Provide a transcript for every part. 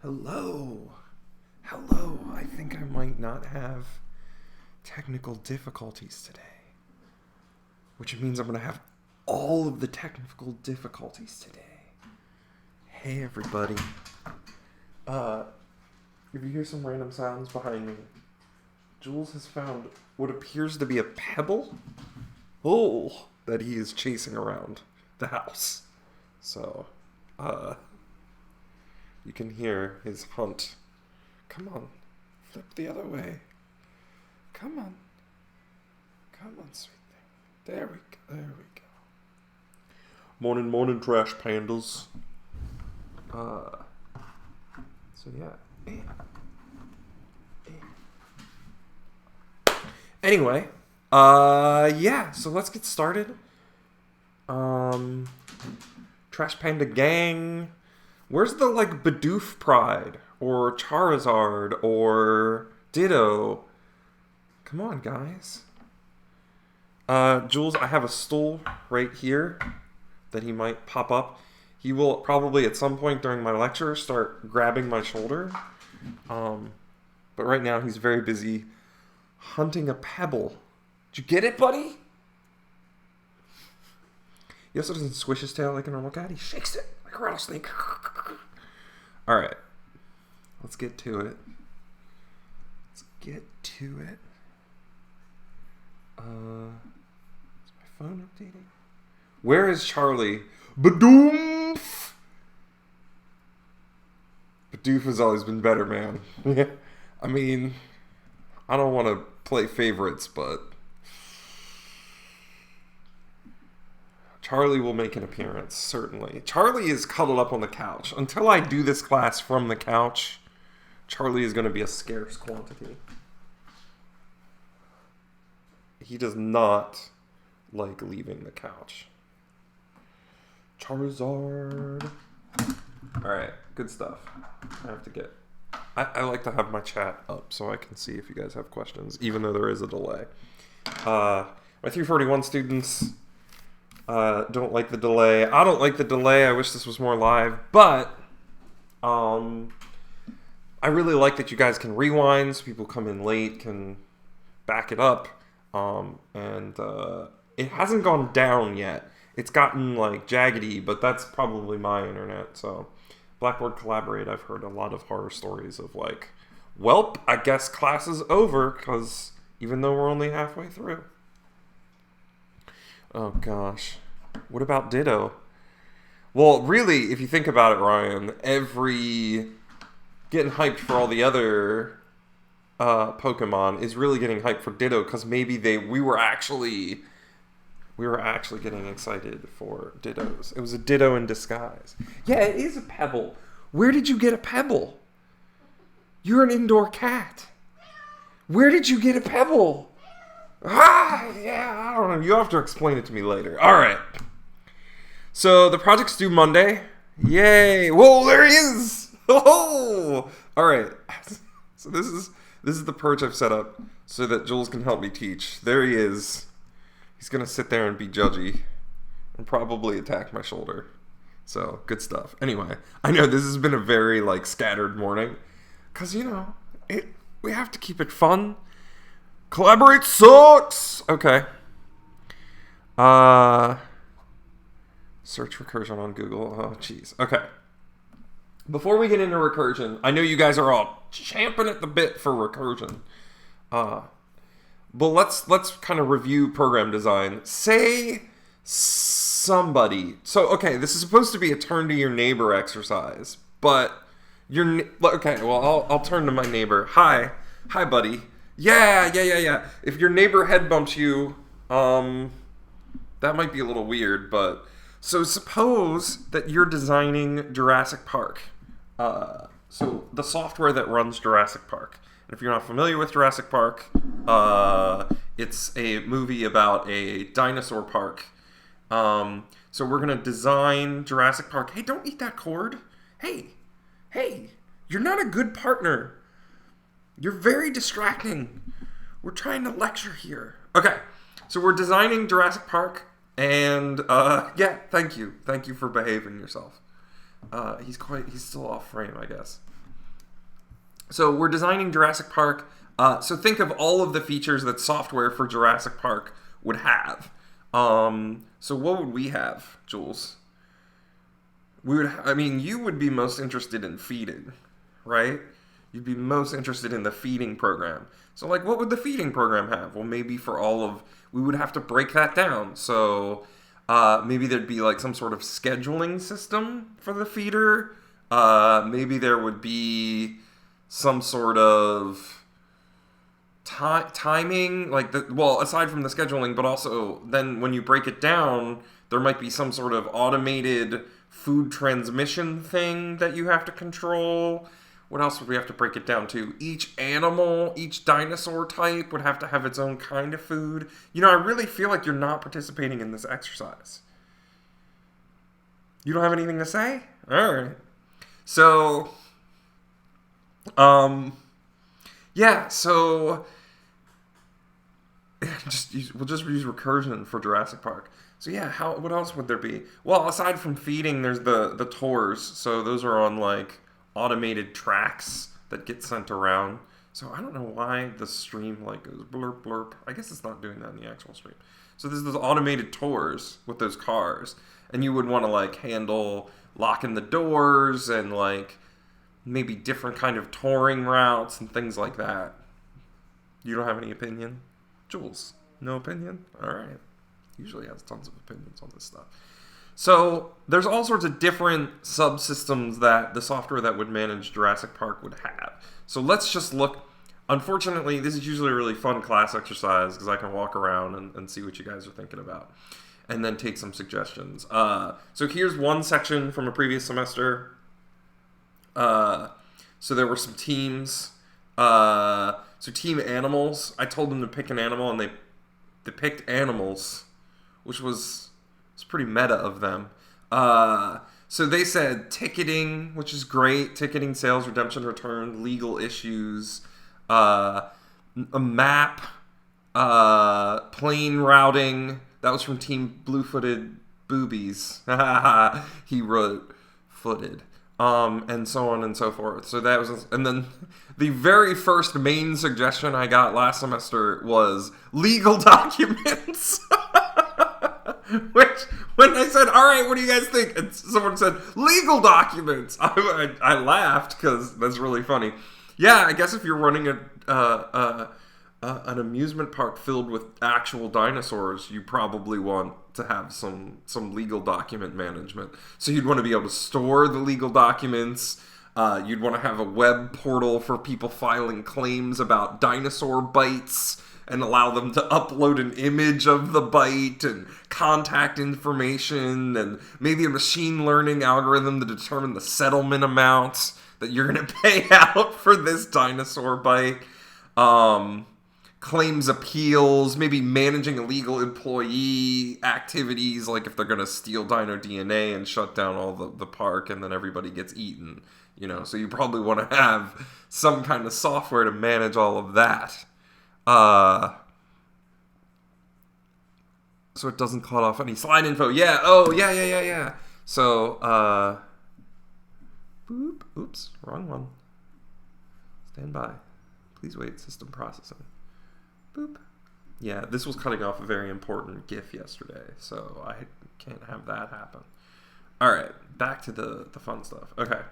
Hello. Hello. I think I might not have technical difficulties today. Which means I'm going to have all of the technical difficulties today. Hey, everybody. If you hear some random sounds behind me, Jules has found what appears to be a pebble that he is chasing around the house. So, you can hear his hunt. Come on, flip the other way. Come on, sweet thing. There we go. Morning, trash pandas. So yeah. Anyway, yeah, so let's get started. Trash Panda Gang. Where's the, Bidoof Pride? Or Charizard? Or Ditto? Come on, guys. Jules, I have a stool right here that he might pop up. He will probably, at some point during my lecture, start grabbing my shoulder. But right now, he's very busy hunting a pebble. Did you get it, buddy? He also doesn't swish his tail like a normal cat. He shakes it like a rattlesnake. All right. Let's get to it. Is my phone updating? Where is Charlie? Badoof! Badoof has always been better, man. I mean, I don't want to play favorites, but Charlie will make an appearance, certainly. Charlie is cuddled up on the couch. Until I do this class from the couch, Charlie is going to be a scarce quantity. He does not like leaving the couch. Charizard. Alright, good stuff. I like to have my chat up so I can see if you guys have questions, even though there is a delay. My 341 students don't like the delay. I don't like the delay. I wish this was more live, but I really like that you guys can rewind, so people come in late can back it up. And it hasn't gone down yet. It's gotten jaggedy, but that's probably my internet. So Blackboard Collaborate, I've heard a lot of horror stories of welp, I guess class is over, because even though we're only halfway through. Oh gosh. What about Ditto? Well, really, if you think about it, Ryan, getting hyped for all the other Pokemon is really getting hyped for Ditto, because maybe we were actually getting excited for Dittos. It was a Ditto in disguise. Yeah, it is a pebble. Where did you get a pebble? You're an indoor cat. Where did you get a pebble? Yeah, I don't know. You have to explain it to me later. All right. So the project's due Monday. Yay! Whoa, there he is. Oh, all right. So this is the perch I've set up so that Jules can help me teach. There he is. He's gonna sit there and be judgy and probably attack my shoulder. So good stuff. Anyway, I know this has been a very scattered morning, cause we have to keep it fun. Collaborate sucks. Okay. Search recursion on Google. Oh, jeez. Okay. Before we get into recursion, I know you guys are all champing at the bit for recursion. But let's kind of review program design. Say somebody. So, okay, this is supposed to be a turn to your neighbor exercise, but okay, well, I'll turn to my neighbor. Hi, buddy. Yeah. If your neighbor head bumps you, that might be a little weird, but so suppose that you're designing Jurassic Park. So the software that runs Jurassic Park. And if you're not familiar with Jurassic Park, it's a movie about a dinosaur park. So we're going to design Jurassic Park. Hey, don't eat that cord. Hey, you're not a good partner. You're very distracting. We're trying to lecture here. Okay, so we're designing Jurassic Park. And, yeah, thank you. Thank you for behaving yourself. He's still off frame, I guess. So we're designing Jurassic Park. So think of all of the features that software for Jurassic Park would have. So what would we have, Jules? You would be most interested in feeding, right? You'd be most interested in the feeding program. So, like, what would the feeding program have? Well, maybe we would have to break that down. So, maybe there'd be, like, some sort of scheduling system for the feeder. Maybe there would be some sort of timing, aside from the scheduling, but also then when you break it down, there might be some sort of automated food transmission thing that you have to control. What else would we have to break it down to? Each dinosaur type would have to have its own kind of food. I really feel like you're not participating in this exercise. You don't have anything to say? All right. So, we'll just use recursion for Jurassic Park. So yeah, what else would there be? Well, aside from feeding, there's the tours. So those are on like automated tracks that get sent around. So I don't know why the stream like goes blurp blurp. I guess it's not doing that in the actual stream. So there's those automated tours with those cars, and you would want to like handle locking the doors and like maybe different kind of touring routes and things like that. You don't have any opinion? Jules, no opinion? All right. Usually has tons of opinions on this stuff. So there's all sorts of different subsystems that the software that would manage Jurassic Park would have. So let's just look. Unfortunately, this is usually a really fun class exercise because I can walk around and see what you guys are thinking about and then take some suggestions. So here's one section from a previous semester. So there were some teams. So team animals, I told them to pick an animal, and they picked animals, which was pretty meta of them. So they said ticketing, which is great. Ticketing, sales, redemption, return, legal issues, a map, plane routing. That was from Team Blue-Footed Boobies. He wrote footed. And so on and so forth. So that was, and then the very first main suggestion I got last semester was legal documents. Which, when I said, all right, what do you guys think? And someone said, legal documents. I laughed because that's really funny. Yeah, I guess if you're running an amusement park filled with actual dinosaurs, you probably want to have some legal document management. So you'd want to be able to store the legal documents. You'd want to have a web portal for people filing claims about dinosaur bites and allow them to upload an image of the bite and contact information and maybe a machine learning algorithm to determine the settlement amount that you're going to pay out for this dinosaur bite. Claims appeals, maybe managing illegal employee activities, like if they're going to steal dino DNA and shut down all the park and then everybody gets eaten, So you probably want to have some kind of software to manage all of that. So it doesn't cut off any slide info. Yeah, yeah. So, boop, oops, wrong one. Stand by. Please wait, system processing. Boop. Yeah, this was cutting off a very important GIF yesterday, so I can't have that happen. All right, back to the fun stuff. Okay.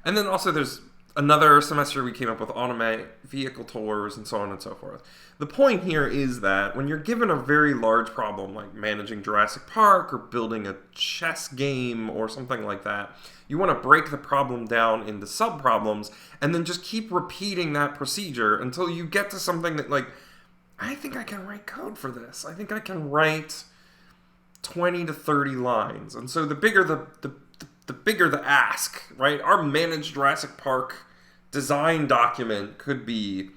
And then also there's another semester we came up with automatic vehicle tours and so on and so forth. The point here is that when you're given a very large problem like managing Jurassic Park or building a chess game or something like that, you want to break the problem down into sub-problems and then just keep repeating that procedure until you get to something that, like, I think I can write code for this. I think I can write 20 to 30 lines. And so the bigger the bigger the ask, right? Our managed Jurassic Park design document could be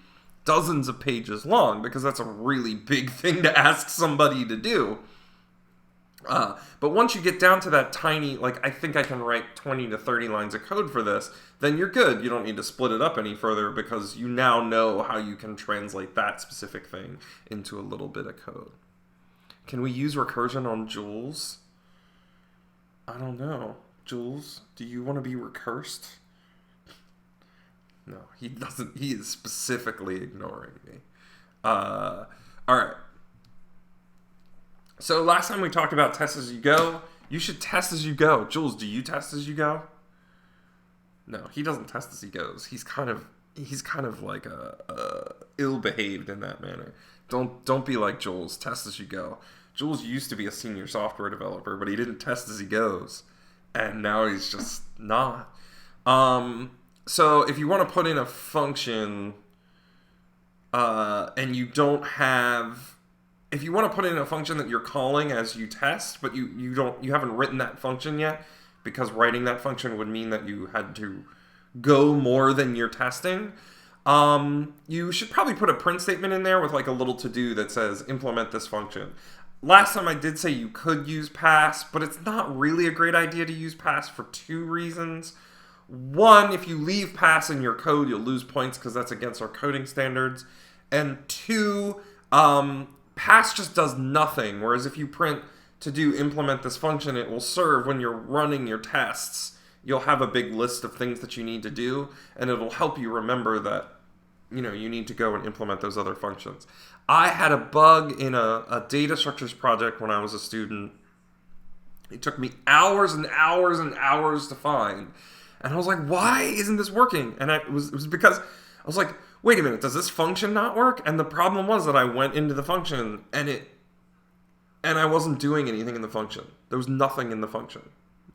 dozens of pages long because that's a really big thing to ask somebody to do. But once you get down to that tiny, like, I think I can write 20 to 30 lines of code for this, then you're good. You don't need to split it up any further because you now know how you can translate that specific thing into a little bit of code. Can we use recursion on Jules? I don't know. Jules, do you want to be recursed? No, he doesn't. He is specifically ignoring me. All right. So last time we talked about test as you go. You should test as you go. Jules, do you test as you go? No, he doesn't test as he goes. He's kind of like a ill-behaved in that manner. Don't be like Jules. Test as you go. Jules used to be a senior software developer, but he didn't test as he goes, and now he's just not. So if you want to put in a function, and you don't have, if you want to put in a function that you're calling as you test, but you haven't written that function yet, because writing that function would mean that you had to go more than you're testing. You should probably put a print statement in there with like a little to-do that says implement this function. Last time I did say you could use pass, but it's not really a great idea to use pass for two reasons. One, if you leave pass in your code, you'll lose points because that's against our coding standards. And two, pass just does nothing, whereas if you print to do implement this function, it will serve when you're running your tests. You'll have a big list of things that you need to do, and it'll help you remember that you need to go and implement those other functions. I had a bug in a data structures project when I was a student. It took me hours and hours and hours to find. And I was like, why isn't this working? And it was because I was like, wait a minute, does this function not work? And the problem was that I went into the function and I wasn't doing anything in the function. There was nothing in the function.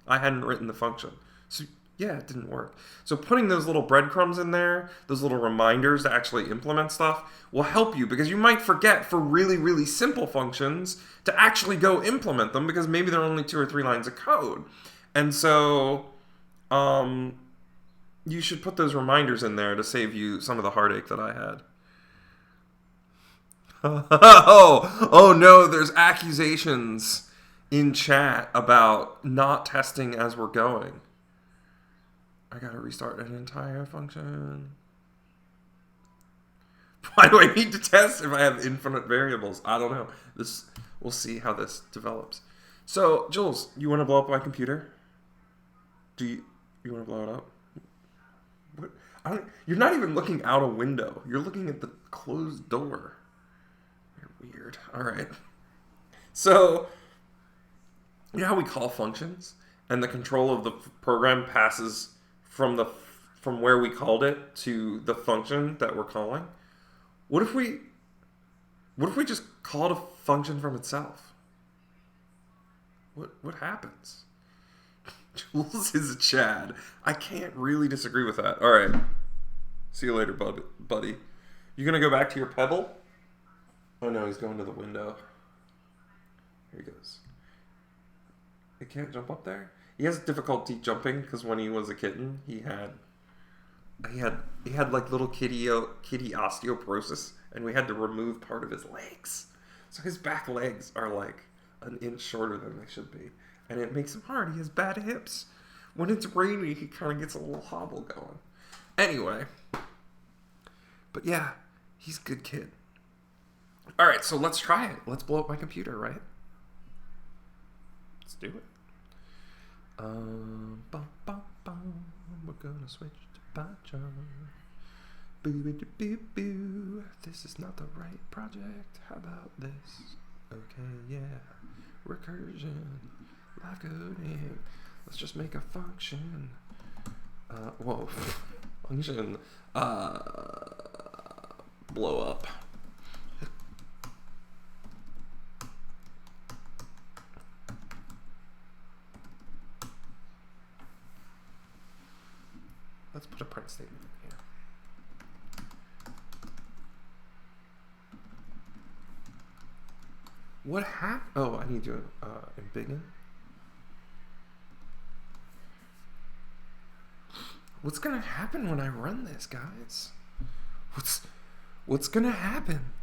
I hadn't written the function. So yeah, it didn't work. So putting those little breadcrumbs in there, those little reminders to actually implement stuff, will help you, because you might forget for really, really simple functions to actually go implement them, because maybe they're only 2 or 3 lines of code. And so you should put those reminders in there to save you some of the heartache that I had. Oh no, there's accusations in chat about not testing as we're going. I gotta restart an entire function. Why do I need to test if I have infinite variables? I don't know. We'll see how this develops. So, Jules, you want to blow up my computer? Do you want to blow it up? What? You're not even looking out a window. You're looking at the closed door. You're weird. All right. So, you know how we call functions, and the control of the program passes from where we called it to the function that we're calling? What if we just called a function from itself? What happens? Jules is a Chad. I can't really disagree with that. All right. See you later, buddy. You gonna go back to your Pebble? Oh no, he's going to the window. Here he goes. He can't jump up there? He has difficulty jumping because when he was a kitten, he had like little kitty osteoporosis, and we had to remove part of his legs. So his back legs are like an inch shorter than they should be, and it makes him hard. He has bad hips. When it's rainy, he kind of gets a little hobble going. Anyway, but yeah, he's a good kid. All right, so let's try it. Let's blow up my computer, right? Let's do it. We're gonna switch to Python. Boo. This is not the right project. How about this? Okay, yeah. Recursion. Live coding. Let's just make a function. Function. Blow up. Let's put a print statement in here. What happened? Oh, I need to embiggen. What's gonna happen when I run this, guys? What's gonna happen?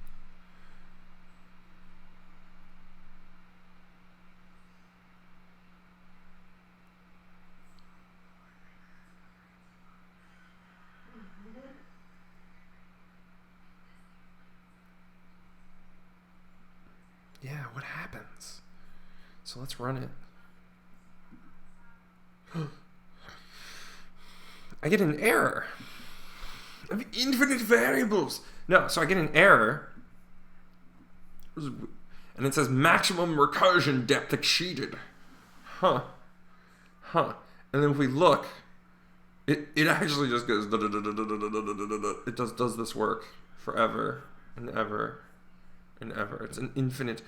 Yeah, what happens? So let's run it. I get an error. of infinite variables. No, so I get an error, and it says maximum recursion depth exceeded. Huh. And then if we look, it actually just goes, it does this work forever and ever and ever. It's an infinite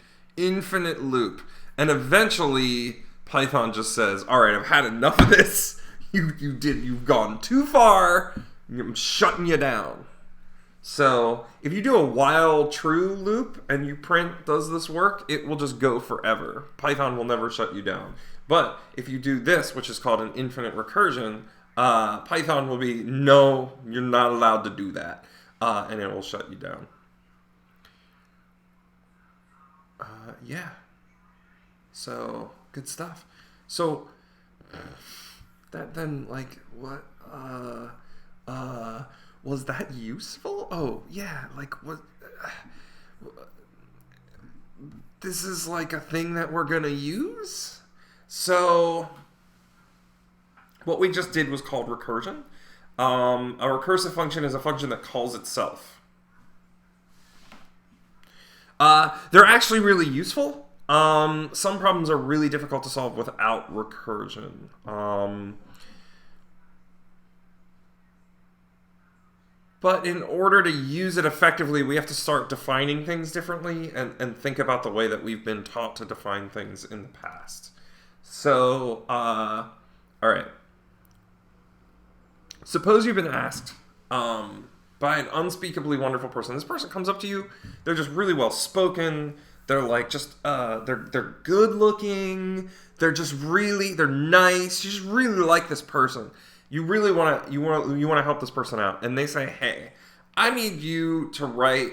loop. And eventually Python just says, all right, I've had enough of this. You've gone too far. I'm shutting you down. So if you do a while true loop and you print does this work, it will just go forever. Python will never shut you down. But if you do this, which is called an infinite recursion, Python will be, no, you're not allowed to do that. And it will shut you down. Yeah. So, good stuff. So, that then, like, what, was that useful? Oh, yeah, like, what, this is like a thing that we're gonna use? So, what we just did was called recursion. A recursive function is a function that calls itself. They're actually really useful. Some problems are really difficult to solve without recursion. But in order to use it effectively, we have to start defining things differently and think about the way that we've been taught to define things in the past. So, all right. Suppose you've been asked by an unspeakably wonderful person. This person comes up to you. They're just really well spoken. They're like just they're good looking. They're nice. You just really like this person. You really want to help this person out, and they say, "Hey, I need you to write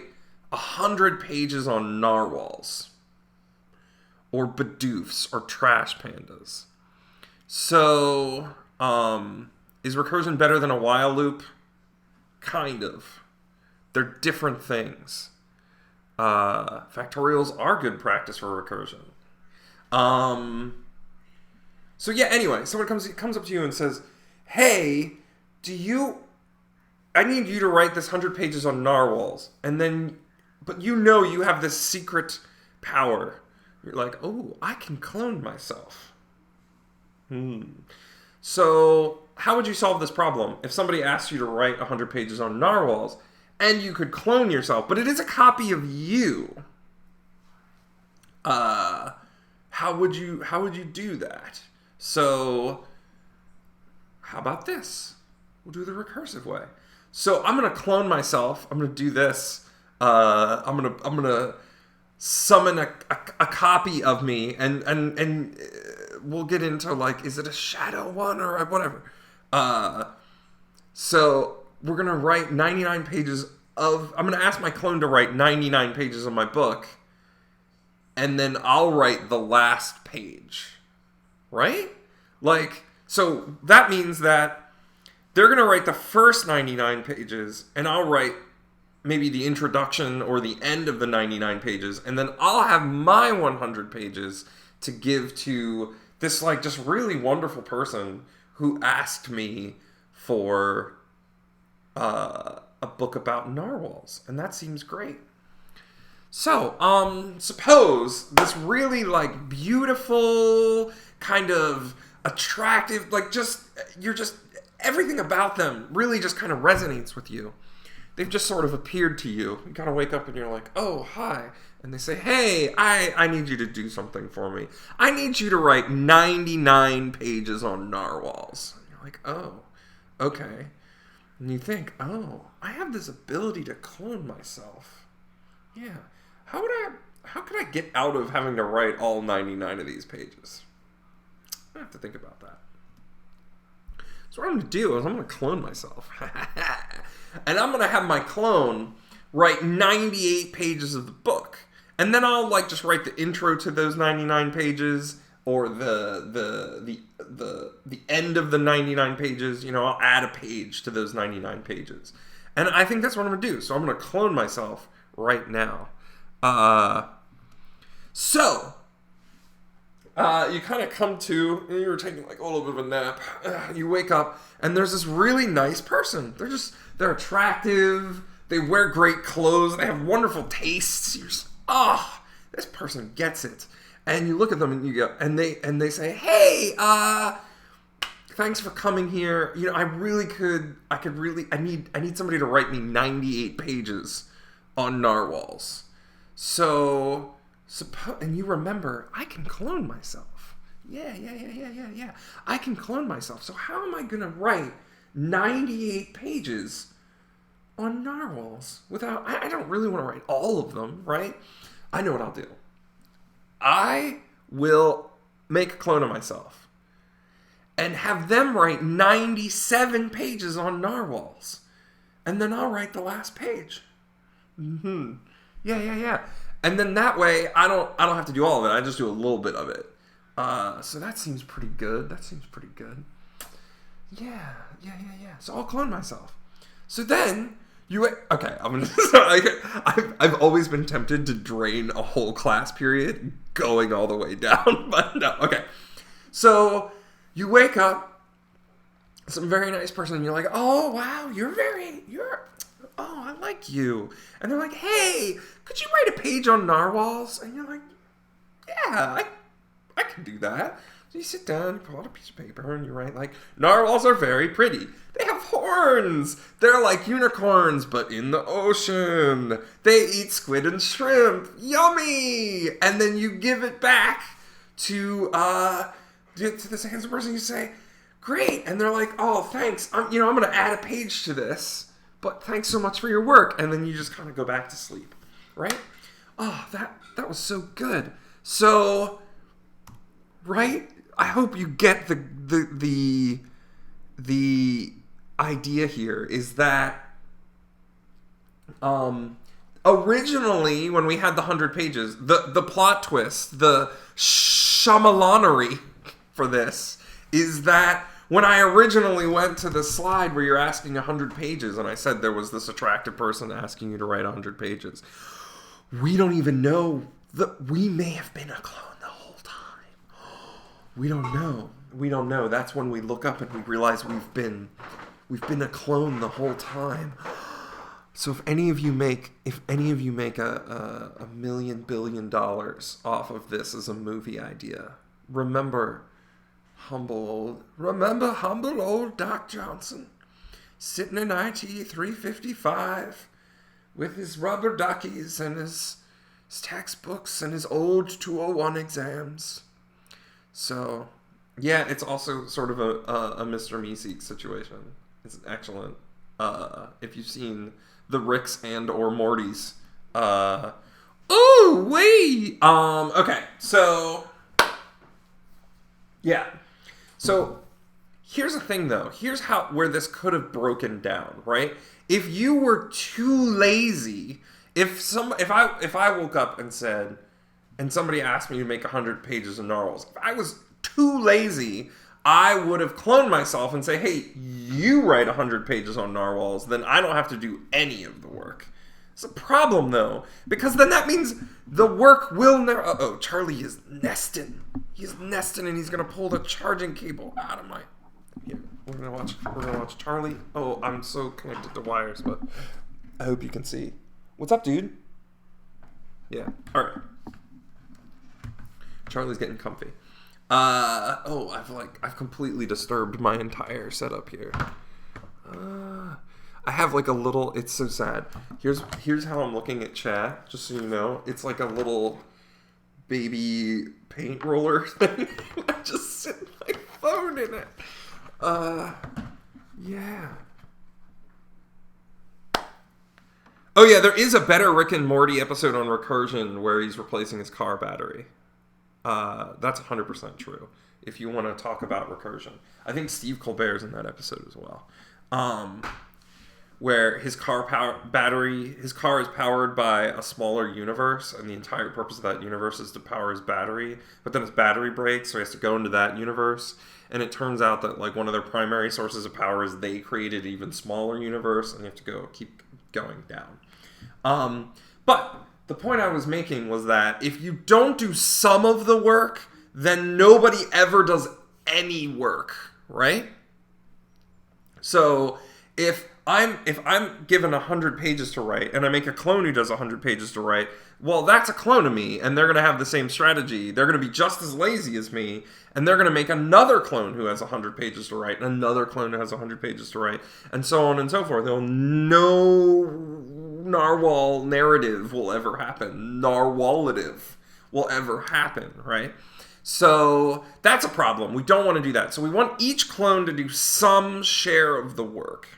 100 pages on narwhals, or Bidoofs, or trash pandas." So, is recursion better than a while loop? Kind of. They're different things. Factorials are good practice for recursion. So yeah, anyway, someone comes up to you and says, "Hey, I need you to write this 100 pages on narwhals." But you have this secret power. You're like, "Oh, I can clone myself." So, how would you solve this problem? If somebody asked you to write 100 pages on narwhals, and you could clone yourself, but it is a copy of you, how would you do that? So, how about this? We'll do the recursive way. So I'm gonna clone myself. I'm gonna do this. I'm gonna summon a copy of me, and we'll get into, like, is it a shadow one or whatever. So we're gonna write 99 pages of. I'm gonna ask my clone to write 99 pages of my book, and then I'll write the last page. Right? Like, so that means that they're going to write the first 99 pages, and I'll write maybe the introduction or the end of the 99 pages, and then I'll have my 100 pages to give to this, like, just really wonderful person who asked me for a book about narwhals, and that seems great. So, suppose this really, like, beautiful, kind of attractive, like, everything about them really just kind of resonates with you. They've just sort of appeared to you. You kind of wake up and you're like, "Oh, hi." And they say, "Hey, I need you to do something for me. I need you to write 99 pages on narwhals." And you're like, "Oh, okay." And you think, "Oh, I have this ability to clone myself. Yeah. How could I get out of having to write all 99 of these pages?" I have to think about that. So what I'm going to do is I'm going to clone myself. And I'm going to have my clone write 98 pages of the book. And then I'll, like, just write the intro to those 99 pages, or the end of the 99 pages. You know, I'll add a page to those 99 pages. And I think that's what I'm going to do. So I'm going to clone myself right now. So You kind of come to, and you were taking like a little bit of a nap. You wake up, and there's this really nice person. They're attractive. They wear great clothes. They have wonderful tastes. You're just, this person gets it. And you look at them, and you go, and they say, hey, thanks for coming here. You know, I need somebody to write me 98 pages on narwhals. So, and you remember, I can clone myself. Yeah. I can clone myself. So how am I going to write 98 pages on narwhals without, I don't really want to write all of them, right? I know what I'll do. I will make a clone of myself and have them write 97 pages on narwhals. And then I'll write the last page. Yeah. And then that way, I don't have to do all of it. I just do a little bit of it. So that seems pretty good. Yeah. So I'll clone myself. So then I've always been tempted to drain a whole class period going all the way down, but no. Okay. So you wake up, some very nice person, and you're like, oh wow, I like you. And they're like, hey, could you write a page on narwhals? And you're like, yeah, I can do that. So you sit down, you pull out a piece of paper, and you write like, narwhals are very pretty. They have horns. They're like unicorns, but in the ocean. They eat squid and shrimp. Yummy! And then you give it back to the second person. You say, great. And they're like, oh, thanks. I'm going to add a page to this. But thanks so much for your work. And then you just kind of go back to sleep, right? Oh, that was so good. So, right? I hope you get the idea here is that originally when we had the 100 pages, the plot twist, the Shyamalanery for this is that when I originally went to the slide where you're asking 100 pages, and I said there was this attractive person asking you to write 100 pages, we don't even know that we may have been a clone the whole time. We don't know. That's when we look up and we realize we've been a clone the whole time. So if any of you make a $1 billion off of this as a movie idea, remember humble old Doc Johnson sitting in IT 355 with his rubber duckies and his textbooks and his old 201 exams. So yeah, it's also sort of a Mr. Meeseeks situation. It's excellent. If you've seen the Ricks and or Mortys. Okay, so yeah. So here's the thing though. Here's where this could have broken down, right? If you were too lazy, if I woke up and said, and somebody asked me to make 100 pages of narwhals, if I was too lazy, I would have cloned myself and say, hey, you write 100 pages on narwhals, then I don't have to do any of the work. It's a problem, though, because then that means the work will never... Uh-oh, Charlie is nesting. He's nesting, and he's going to pull the charging cable out of my... Here, we're gonna watch Charlie. Oh, I'm so connected to wires, but I hope you can see. What's up, dude? Yeah, all right. Charlie's getting comfy. I've completely disturbed my entire setup here. I have like a little, it's so sad. Here's how I'm looking at chat, just so you know. It's like a little baby paint roller thing. I just sit my phone in it. Yeah. Oh yeah, there is a better Rick and Morty episode on recursion where he's replacing his car battery. That's 100% true. If you want to talk about recursion, I think Steve Colbert's in that episode as well. Where his car is powered by a smaller universe, and the entire purpose of that universe is to power his battery. But then his battery breaks, so he has to go into that universe. And it turns out that like one of their primary sources of power is they created an even smaller universe, and you have to keep going down. But the point I was making was that if you don't do some of the work, then nobody ever does any work, right? So if I'm given 100 pages to write and I make a clone who does 100 pages to write, well, that's a clone of me, and they're going to have the same strategy. They're going to be just as lazy as me, and they're going to make another clone who has 100 pages to write, and another clone who has 100 pages to write, and so on and so forth. No narwhal narrative will ever happen. Narwhalative will ever happen, right? So that's a problem. We don't want to do that. So we want each clone to do some share of the work.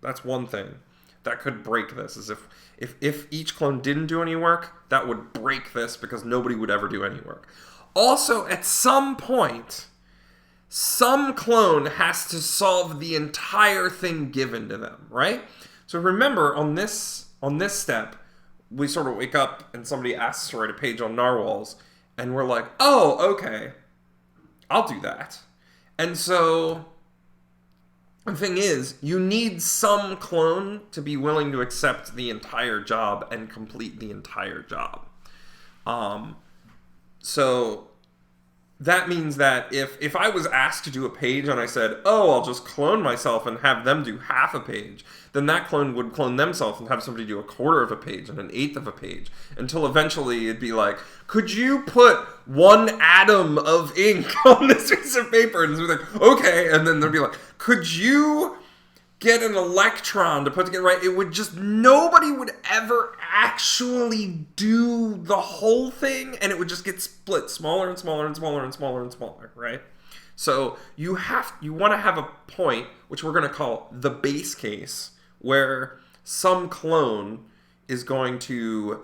That's one thing that could break this, is if each clone didn't do any work, that would break this because nobody would ever do any work. Also, at some point, some clone has to solve the entire thing given to them, right? So remember, on this step, we sort of wake up and somebody asks us to write a page on narwhals, and we're like, oh, okay, I'll do that. And so the thing is, you need some clone to be willing to accept the entire job and complete the entire job. So that means that if I was asked to do a page and I said, oh, I'll just clone myself and have them do half a page, then that clone would clone themselves and have somebody do a quarter of a page and an eighth of a page, until eventually it'd be like, could you put one atom of ink on this piece of paper? And it's like, okay. And then they'd be like, could you get an electron to put together, right? It would just, nobody would ever actually do the whole thing, and it would just get split smaller and smaller and smaller and smaller and smaller, right? So you want to have a point, which we're going to call the base case, where some clone is going to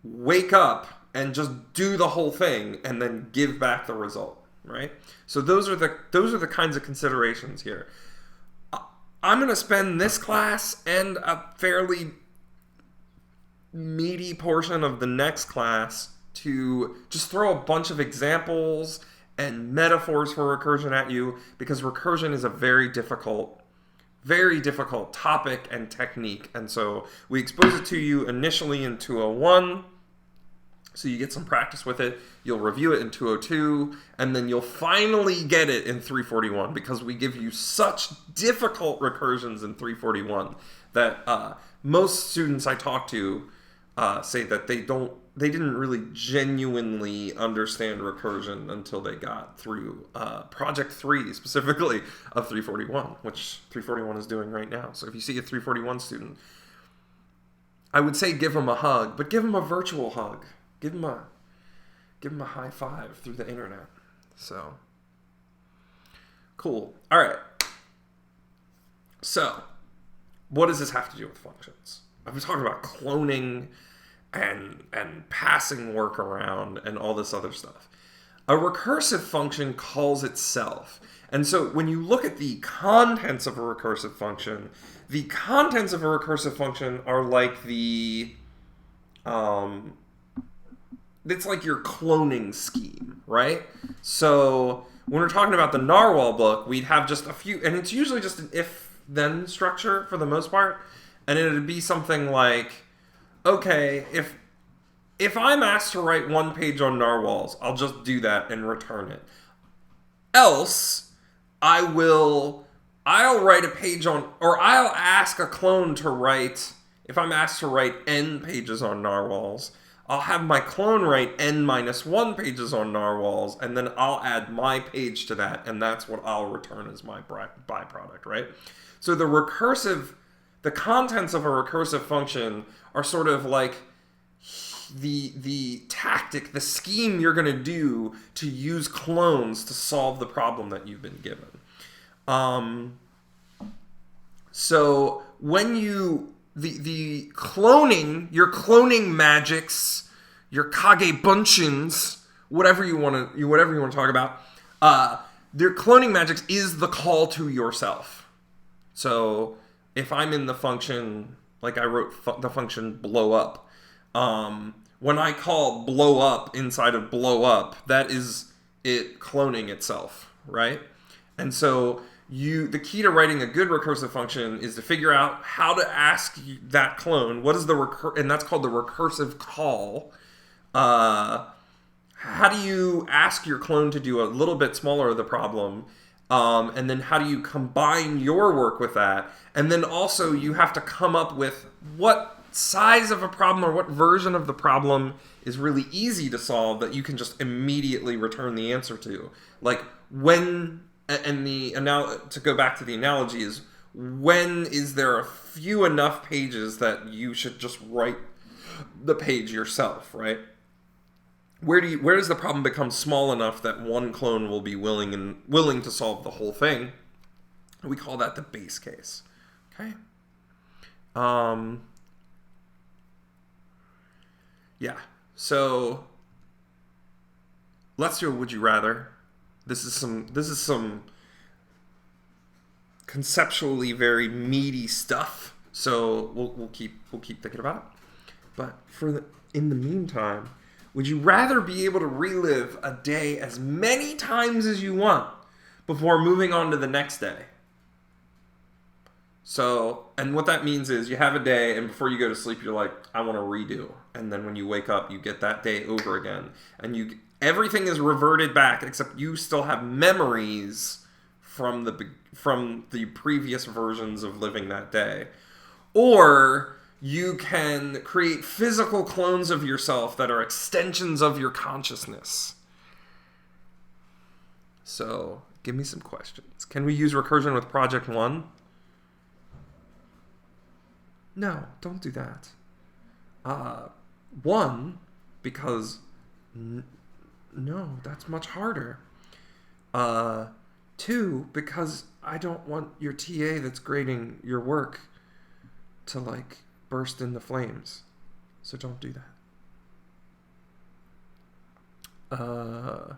wake up and just do the whole thing and then give back the result, right? So those are the kinds of considerations here. I'm going to spend this class and a fairly meaty portion of the next class to just throw a bunch of examples and metaphors for recursion at you, because recursion is a very difficult topic and technique. And so we expose it to you initially in 201, so you get some practice with it. You'll review it in 202, and then you'll finally get it in 341, because we give you such difficult recursions in 341 that most students I talk to say that they didn't really genuinely understand recursion until they got through Project 3, specifically of 341, which 341 is doing right now. So if you see a 341 student, I would say give them a hug, but give them a virtual hug. Give them a high five through the internet. So, cool. All right. So, what does this have to do with functions? I've been talking about cloning and passing work around and all this other stuff. A recursive function calls itself. And so when you look at the contents of a recursive function, the contents of a recursive function are like it's like your cloning scheme, right? So when we're talking about the narwhal book, we'd have just a few, and it's usually just an if-then structure for the most part. And it would be something like, okay, if I'm asked to write one page on narwhals, I'll just do that and return it. Else, I'll write a page on, or I'll ask a clone to write, if I'm asked to write n pages on narwhals, I'll have my clone write n-1 pages on narwhals, and then I'll add my page to that, and that's what I'll return as my byproduct, right? So the contents of a recursive function are sort of like the tactic, the scheme you're going to do to use clones to solve the problem that you've been given. So when the cloning, your cloning magics, your kage bunchins, whatever you want to talk about, their cloning magics is the call to yourself. So if I'm in the function, like I wrote the function blow up, when I call blow up inside of blow up, that is it cloning itself, right? And so the key to writing a good recursive function is to figure out how to ask that clone, what is and that's called the recursive call, how how do you ask your clone to do a little bit smaller of the problem? And then how do you combine your work with that? And then also you have to come up with what size of a problem or what version of the problem is really easy to solve that you can just immediately return the answer to. Like when, and to go back to the analogy is, when is there a few enough pages that you should just write the page yourself, right? Where does the problem become small enough that one clone will be willing to solve the whole thing? We call that the base case. Okay. Yeah. So let's do a would you rather. This is some conceptually very meaty stuff. So we'll keep thinking about it. But in the meantime, would you rather be able to relive a day as many times as you want before moving on to the next day? So, and what that means is you have a day, and before you go to sleep, you're like, I want to redo. And then when you wake up, you get that day over again. And everything is reverted back, except you still have memories from the previous versions of living that day. Or you can create physical clones of yourself that are extensions of your consciousness. So, give me some questions. Can we use recursion with Project 1? No, don't do that. One, because no, that's much harder. Two, because I don't want your TA that's grading your work to burst into flames. So don't do that.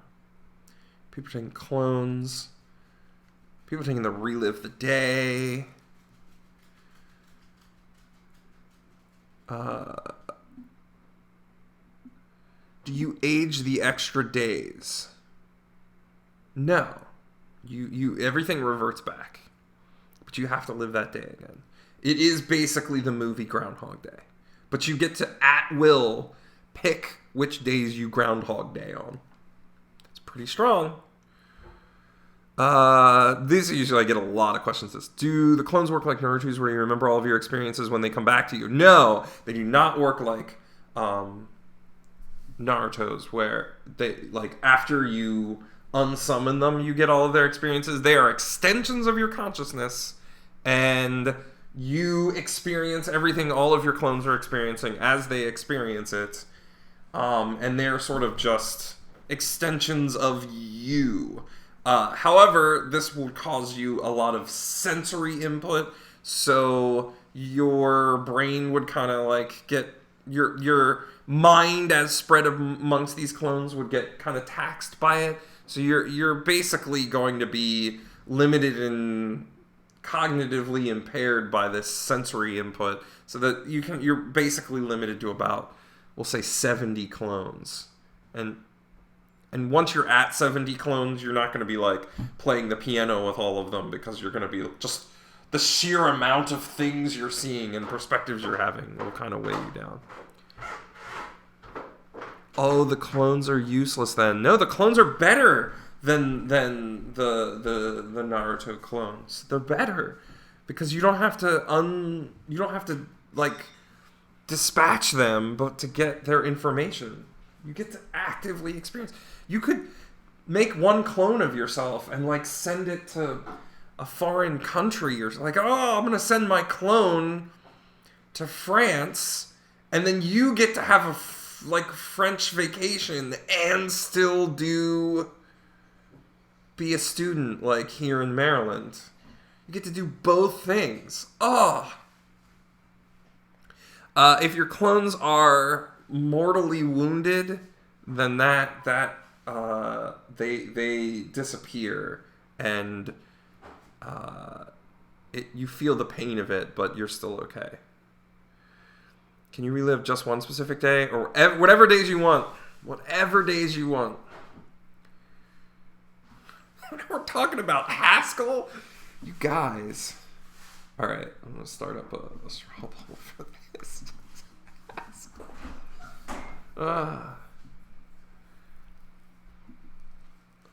People taking clones. People taking the relive the day. Do you age the extra days? No. You everything reverts back. But you have to live that day again. It is basically the movie Groundhog Day. But you get to, at will, pick which days you Groundhog Day on. It's pretty strong. These usually I get a lot of questions. Do the clones work like Naruto's where you remember all of your experiences when they come back to you? No, they do not work like Naruto's where they, after you unsummon them, you get all of their experiences. They are extensions of your consciousness, and you experience everything all of your clones are experiencing as they experience it. And they're sort of just extensions of you. However, this will cause you a lot of sensory input, so your brain would kind of get your mind as spread amongst these clones would get kind of taxed by it. So you're basically going to be limited and cognitively impaired by this sensory input, so that you're basically limited to about, we'll say, 70 clones. And once you're at 70 clones, you're not going to be playing the piano with all of them, because you're going to be just the sheer amount of things you're seeing and perspectives you're having will kind of weigh you down. Oh, the clones are useless then. No, the clones are better than the Naruto clones. They're better because you don't have to dispatch them, but to get their information. You get to actively experience. You could make one clone of yourself and send it to a foreign country, or I'm gonna send my clone to France, and then you get to have a French vacation and still be a student here in Maryland. You get to do both things. If your clones are mortally wounded, then they disappear, and you feel the pain of it, but you're still okay. Can you relive just one specific day, or whatever days you want? Whatever days you want. We're talking about Haskell, you guys. All right, I'm gonna start up a straw poll for this. Haskell.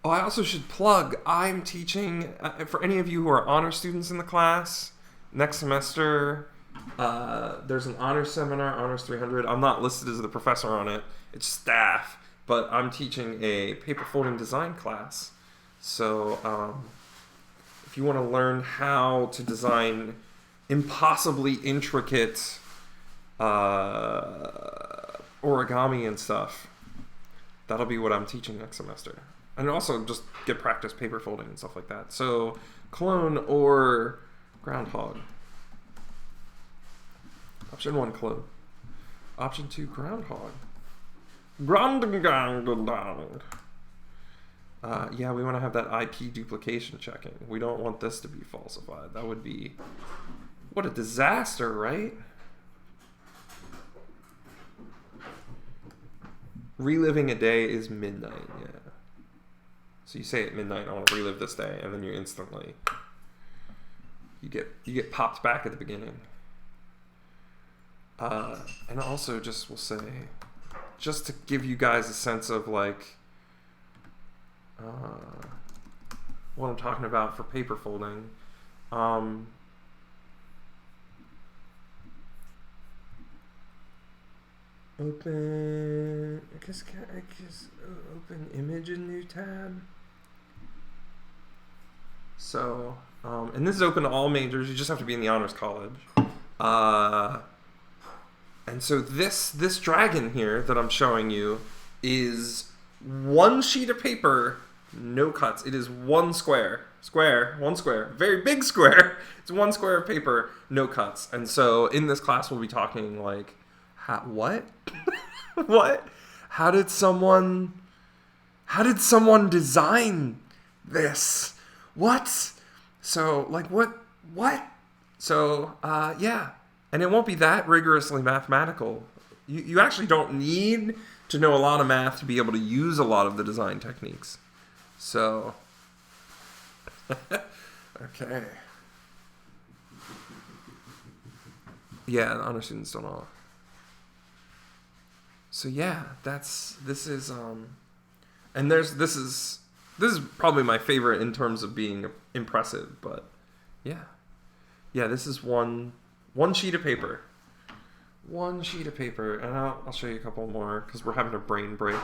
Oh, I also should plug. I'm teaching, for any of you who are honor students in the class, next semester, there's an honors seminar, Honors 300. I'm not listed as the professor on it. It's staff. But I'm teaching a paper folding design class. So if you want to learn how to design impossibly intricate origami and stuff, that'll be what I'm teaching next semester. And also just get practice paper folding and stuff like that. So clone or groundhog. Option 1, clone. Option 2, groundhog. Yeah, we want to have that IP duplication checking. We don't want this to be falsified. That would be... What a disaster, right? Reliving a day is midnight, yeah. So you say at midnight, I want to relive this day, and then you instantly... You get popped back at the beginning. And also just will say... Just to give you guys a sense of like what I'm talking about for paper folding. Open. I guess open image in new tab. So, and this is open to all majors. You just have to be in the honors college. And so this dragon here that I'm showing you is one sheet of paper, no cuts. It is one square, one square, very big square. It's one square of paper, no cuts. And so in this class, we'll be talking like, what? What? How did someone design this? What? So like, what? So, yeah. And it won't be that rigorously mathematical. You actually don't need to know a lot of math to be able to use a lot of the design techniques. So, okay. Yeah, the honor students don't all. So yeah, this is probably my favorite in terms of being impressive, but yeah. Yeah, this is one sheet of paper. One sheet of paper. And I'll show you a couple more because we're having a brain break.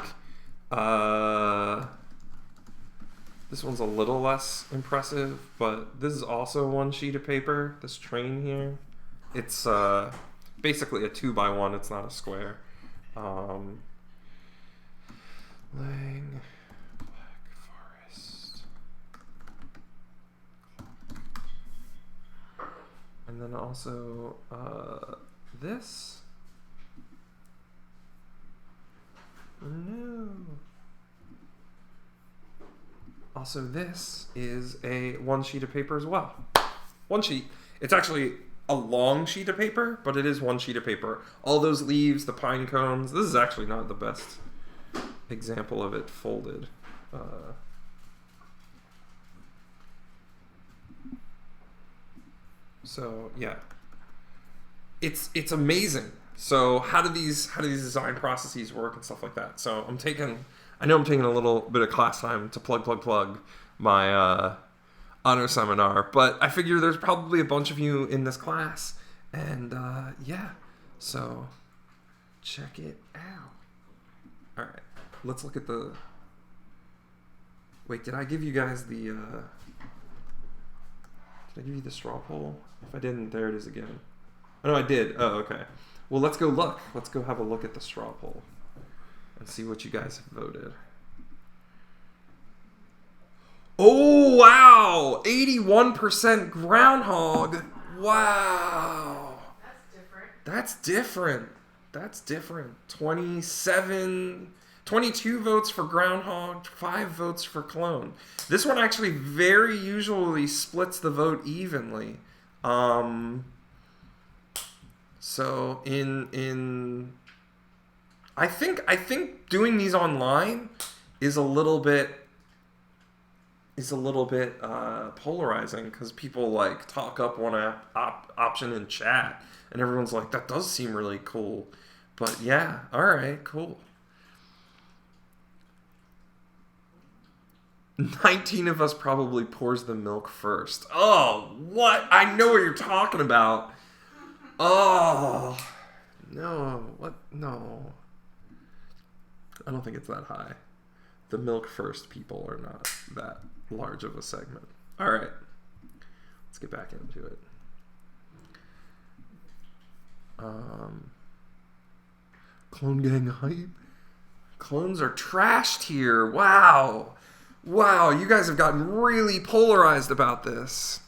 This one's a little less impressive, but this is also one sheet of paper. This train here. It's basically a 2x1. It's not a square. Lang, Black Forest. And then also this. No. Also, this is a one sheet of paper as well. One sheet. It's actually a long sheet of paper, but it is one sheet of paper. All those leaves, the pine cones. This is actually not the best example of it folded. So yeah, it's amazing. So how do these design processes work and stuff like that? So I know I'm taking a little bit of class time to plug my honor seminar, but I figure there's probably a bunch of you in this class, and yeah, so check it out. All right, let's look at the. Wait, did I give you guys the? Did I give you the straw poll? If I didn't, there it is again. Oh no, I did. Oh, okay. Well, let's go look. Let's go have a look at the straw poll and see what you guys have voted. Oh, wow! 81% groundhog. Wow. That's different. That's different. 22 votes for groundhog, 5 votes for clone. This one actually very usually splits the vote evenly. So I think doing these online is a little bit polarizing because people like talk up one option in chat and everyone's like, that does seem really cool. But yeah, all right, cool. 19 of us probably pours the milk first. Oh, what? I know what you're talking about. Oh, no. What? No. I don't think it's that high. The milk first people are not that large of a segment. All right. Let's get back into it. Clone gang hype. Clones are trashed here. Wow. Wow, you guys have gotten really polarized about this.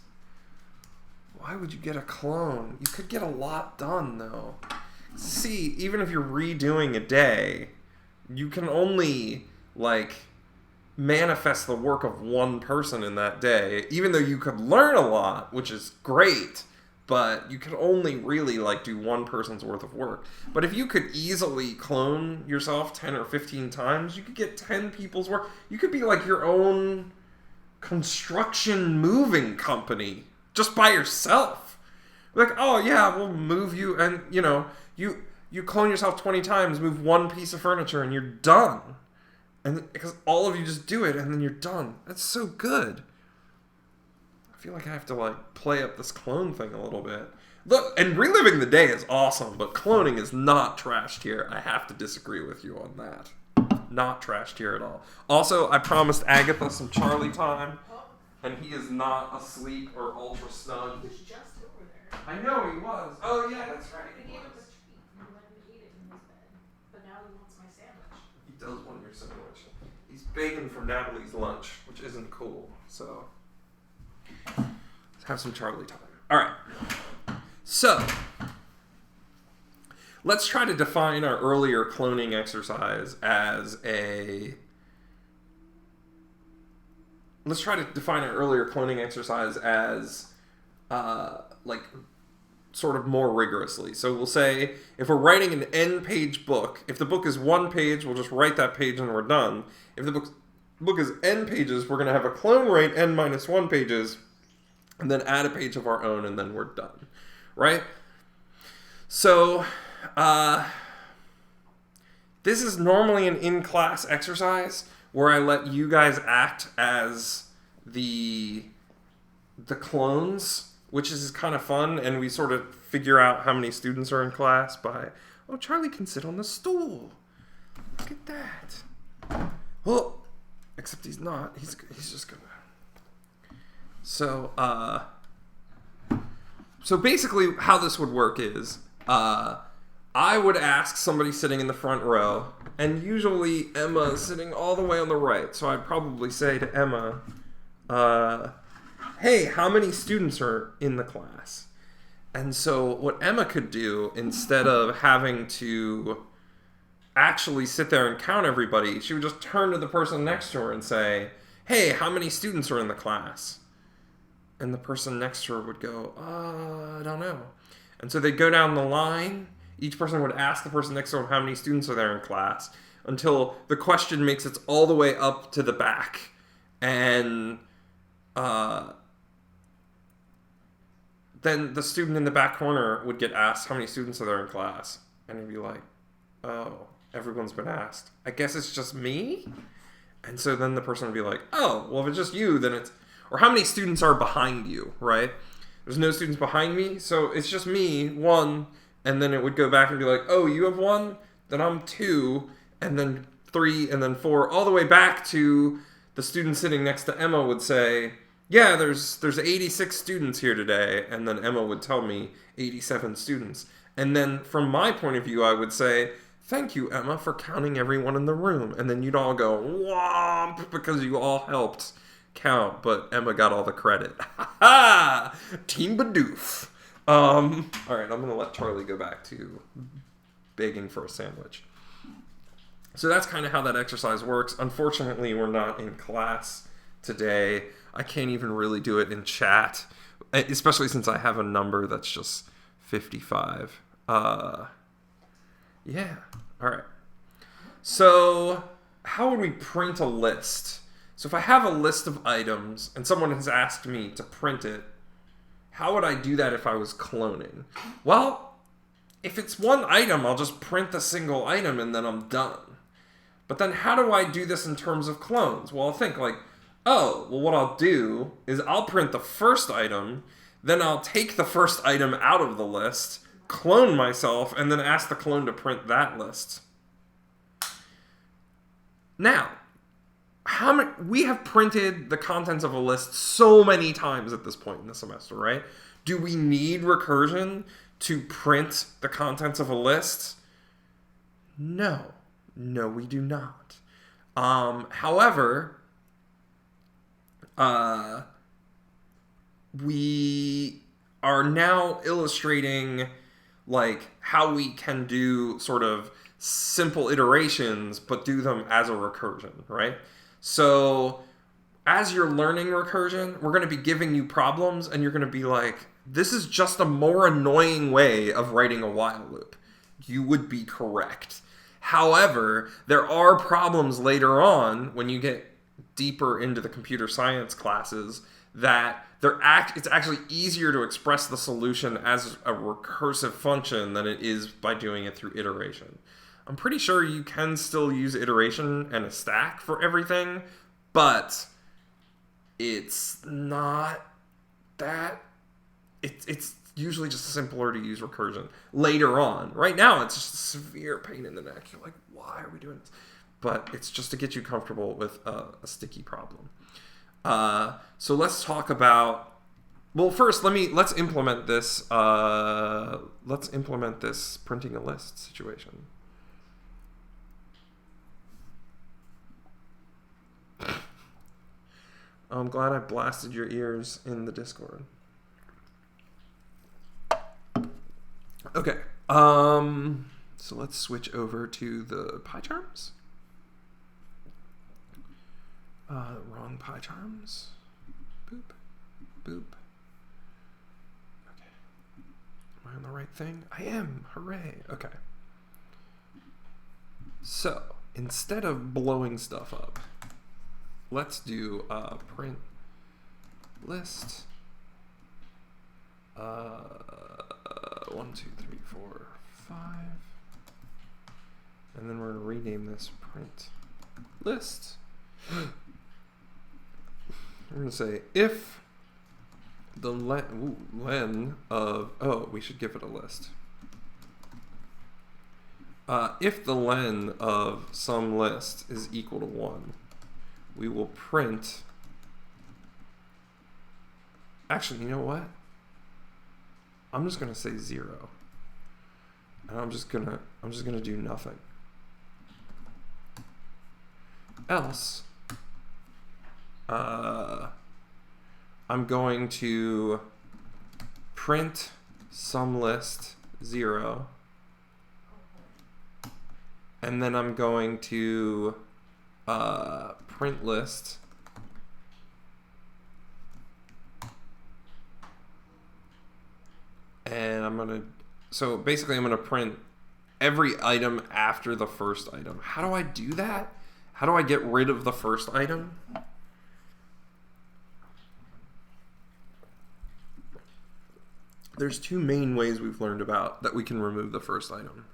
Why would you get a clone? You could get a lot done, though. See, even if you're redoing a day, you can only, like, manifest the work of one person in that day, even though you could learn a lot, which is great, but you could only really, like, do one person's worth of work. But if you could easily clone yourself 10 or 15 times, you could get 10 people's work. You could be, like, your own construction moving company just by yourself. Like, oh, yeah, we'll move you, and, you know, you clone yourself 20 times, move one piece of furniture, and you're done. And because all of you just do it, and then you're done. That's so good. I feel like I have to, like, play up this clone thing a little bit. Look, and reliving the day is awesome, but cloning is not trashed here. I have to disagree with you on that. Not trashed here at all. Also, I promised Agatha some Charlie time, and he is not asleep or ultra snug. He was just over there. I know he was. Oh, yeah, that's right. I gave him a treat and let him eat it in his bed. But now he wants my sandwich. He does want your sandwich. He's begging for Natalie's lunch, which isn't cool, so... Let's have some Charlie time. All right. So, let's try to define our earlier cloning exercise as a... Let's try to define our earlier cloning exercise as, like, sort of more rigorously. So we'll say, if we're writing an n-page book, if the book is one page, we'll just write that page and we're done. If the book is n pages, we're going to have a clone rate n minus 1 pages, and then add a page of our own, and then we're done, right? So, this is normally an in-class exercise where I let you guys act as the clones, which is kind of fun, and we sort of figure out how many students are in class by, oh, Charlie can sit on the stool. Look at that. Oh, except he's not. He's just gonna... So basically how this would work is, I would ask somebody sitting in the front row, and usually Emma is sitting all the way on the right, so I'd probably say to Emma, hey, how many students are in the class? And so what Emma could do, instead of having to actually sit there and count everybody, she would just turn to the person next to her and say, hey, how many students are in the class? And the person next to her would go, I don't know. And so they'd go down the line. Each person would ask the person next to them how many students are there in class, until the question makes it all the way up to the back. And then the student in the back corner would get asked how many students are there in class. And he'd be like, oh, everyone's been asked. I guess it's just me? And so then the person would be like, oh, well, if it's just you, then it's... Or how many students are behind you, right? There's no students behind me, so it's just me, 1, and then it would go back and be like, oh, you have 1, then I'm 2, and then 3, and then 4, all the way back to the student sitting next to Emma would say, yeah, there's 86 students here today, and then Emma would tell me 87 students. And then from my point of view, I would say, thank you, Emma, for counting everyone in the room. And then you'd all go, womp, because you all helped count, but Emma got all the credit. Ha! Team Badoof. All right, I'm going to let Charlie go back to begging for a sandwich. So that's kind of how that exercise works. Unfortunately, we're not in class today. I can't even really do it in chat, especially since I have a number that's just 55. Yeah. All right. So how would we print a list? So if I have a list of items and someone has asked me to print it, how would I do that if I was cloning? Well, if it's one item, I'll just print the single item and then I'm done. But then how do I do this in terms of clones? Well, I'll think like, oh, well, what I'll do is I'll print the first item, then I'll take the first item out of the list, clone myself, and then ask the clone to print that list. Now, we have printed the contents of a list so many times at this point in the semester, right? Do we need recursion to print the contents of a list? No. No, we do not. However, we are now illustrating like how we can do sort of simple iterations, but do them as a recursion, right? So as you're learning recursion, we're going to be giving you problems, and you're going to be like, this is just a more annoying way of writing a while loop. You would be correct. However, there are problems later on when you get deeper into the computer science classes that it's actually easier to express the solution as a recursive function than it is by doing it through iteration. I'm pretty sure you can still use iteration and a stack for everything, but it's not that... It's usually just simpler to use recursion later on. Right now, it's just a severe pain in the neck. You're like, why are we doing this? But it's just to get you comfortable with a sticky problem. So let's talk about... Well, first, let's implement this. Let's implement this printing a list situation. I'm glad I blasted your ears in the Discord. Okay. So let's switch over to the pie charms. Wrong pie charms. Boop. Boop. Okay. Am I on the right thing? I am. Hooray. Okay. So, instead of blowing stuff up, let's do print list. 1, 2, 3, 4, 5. And then we're going to rename this print list. We're going to say if the len of... Oh, we should give it a list. If the len of some list is equal to 1, we will print... Actually, you know what? I'm just gonna say 0, and I'm just gonna do nothing. Else, I'm going to print some list 0, and then I'm going to print list and so basically I'm going to print every item after the first item. How do I do that? How do I get rid of the first item? There's two main ways we've learned about that we can remove the first item.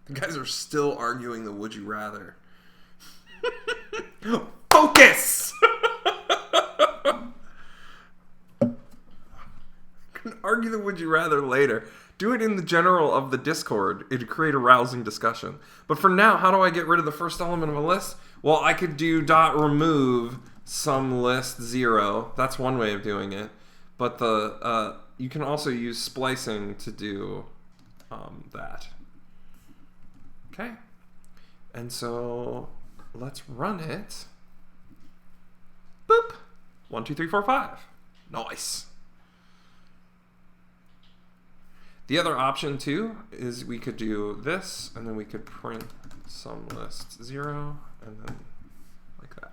The guys are still arguing the would you rather. Focus! Can argue the would you rather later. Do it in the general of the Discord. It'd create a rousing discussion. But for now, how do I get rid of the first element of a list? Well, I could do .remove some list 0. That's one way of doing it. But you can also use splicing to do that. Okay, and so let's run it. Boop. 1, 2, 3, 4, 5. Nice. The other option too is we could do this, and then we could print some list 0, and then like that.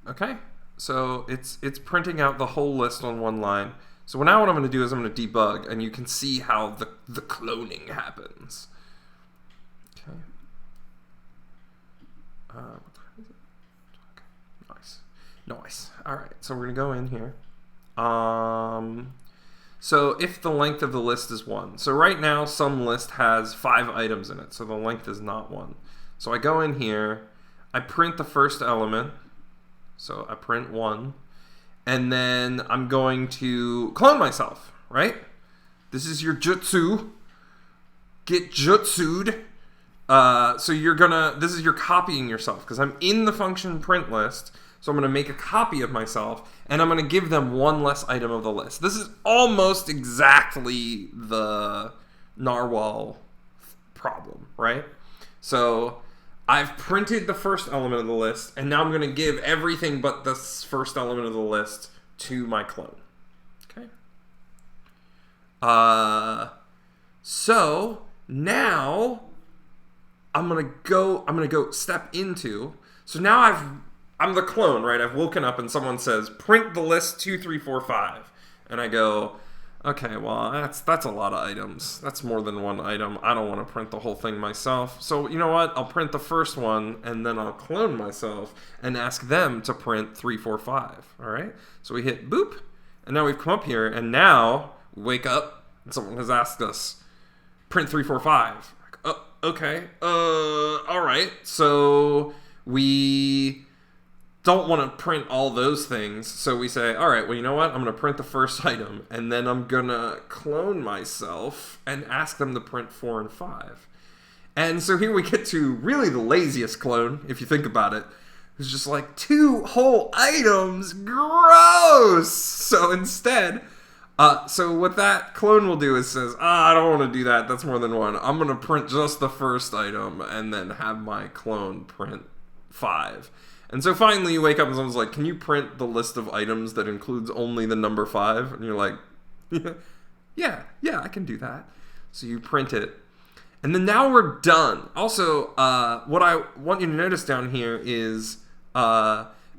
Okay. So it's printing out the whole list on one line. So now what I'm going to do is I'm going to debug, and you can see how the cloning happens. Okay. Okay. Nice. All right. So we're going to go in here. So if the length of the list is 1. So right now, some list has 5 items in it. So the length is not 1. So I go in here. I print the first element. So I print 1. And then I'm going to clone myself, right? This is your jutsu. Get jutsued. So this is your copying yourself, because I'm in the function print list. So I'm going to make a copy of myself, and I'm going to give them 1 less item of the list. This is almost exactly the narwhal problem, right? So I've printed the first element of the list, and now I'm going to give everything but this first element of the list to my clone. Okay. So now I'm gonna go step into. So now I'm the clone, right? I've woken up and someone says print the list 2, 3, 4, 5, and I go, okay, well that's a lot of items. That's more than 1 item. I don't want to print the whole thing myself. So you know what? I'll print the first one, and then I'll clone myself and ask them to print 3, 4, 5. All right. So we hit boop, and now we've come up here, and now we wake up and someone has asked us print 3, 4, 5. Like, okay. All right. So we don't want to print all those things, so we say, all right, well, you know what? I'm going to print the first item, and then I'm going to clone myself and ask them to print 4 and 5. And so here we get to really the laziest clone, if you think about it. It's just like 2 whole items. Gross! So instead, so what that clone will do is says, I don't want to do that. That's more than 1. I'm going to print just the first item and then have my clone print 5. And so finally you wake up and someone's like, can you print the list of items that includes only the number 5? And you're like, yeah, I can do that. So you print it. And then now we're done. Also, what I want you to notice down here is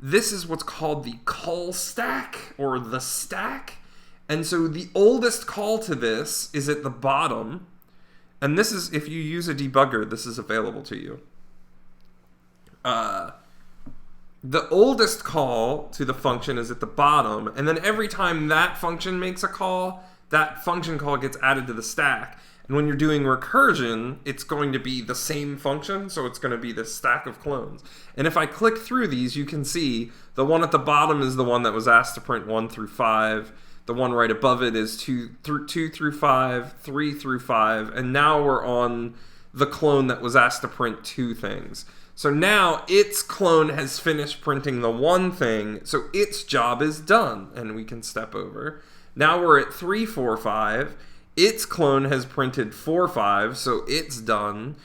this is what's called the call stack, or the stack. And so the oldest call to this is at the bottom. And this is, if you use a debugger, this is available to you. The oldest call to the function is at the bottom, and then every time that function makes a call, that function call gets added to the stack. And when you're doing recursion, it's going to be the same function, so it's going to be this stack of clones. And if I click through these, you can see the one at the bottom is the one that was asked to print 1 through 5. The one right above it is 2 through 5, 3 through 5, and now we're on the clone that was asked to print 2 things. So now its clone has finished printing the 1 thing, so its job is done, and we can step over. Now we're at 3, 4, 5. Its clone has printed 4, 5, so it's done.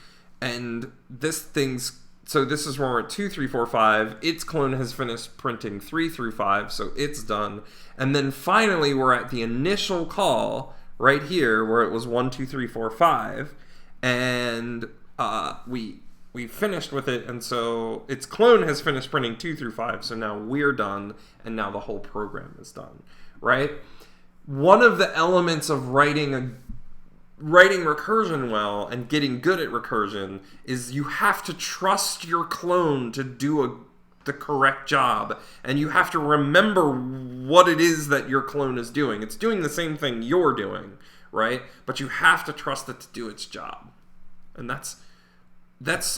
And this is where we're at 2, 3, 4, 5. Its clone has finished printing 3 through 5, so it's done. And then finally we're at the initial call right here where it was 1, 2, 3, 4, 5, and we finished with it, and so its clone has finished printing 2 through 5, so now we're done, and now the whole program is done, right? One of the elements of writing recursion well and getting good at recursion is you have to trust your clone to do the correct job, and you have to remember what it is that your clone is doing. It's doing the same thing you're doing, right? But you have to trust it to do its job. And that's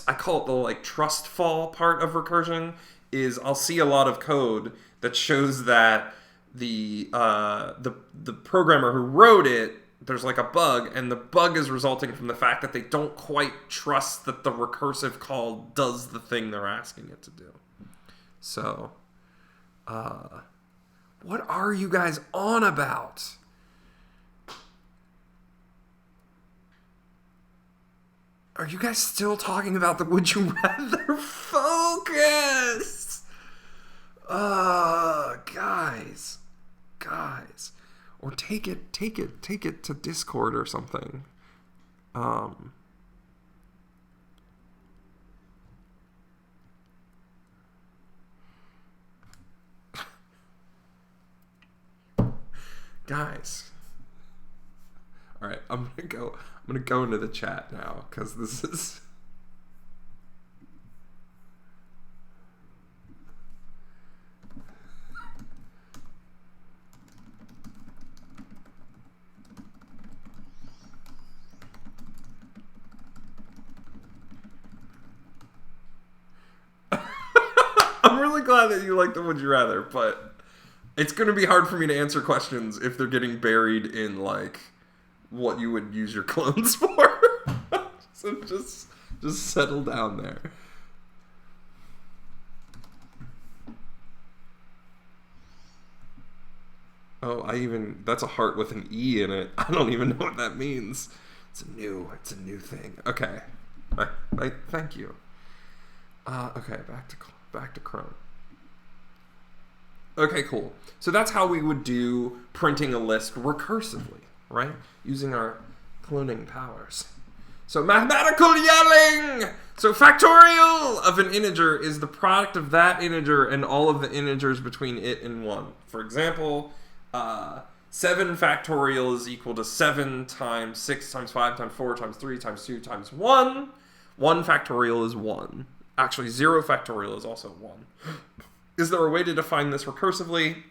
I call it the like trust fall part of recursion. Is I'll see a lot of code that shows that the programmer who wrote it, there's like a bug, and the bug is resulting from the fact that they don't quite trust that the recursive call does the thing they're asking it to do. So, what are you guys on about? Are you guys still talking about the would you rather focus? Guys. Or take it to Discord or something. Guys. All right, I'm gonna go into the chat now because this is. I'm really glad that you like the Would You Rather, but it's going to be hard for me to answer questions if they're getting buried in, like, what you would use your clones for. So just settle down there. Oh, that's a heart with an E in it. I don't even know what that means. It's a new thing. Okay. Thank you. Okay, back to Chrome. Okay, cool. So that's how we would do printing a list recursively, right? Using our cloning powers. So mathematical yelling! So factorial of an integer is the product of that integer and all of the integers between it and 1. For example, 7 factorial is equal to 7 times 6 times 5 times 4 times 3 times 2 times 1. 1 factorial is 1. Actually, 0 factorial is also 1. Is there a way to define this recursively?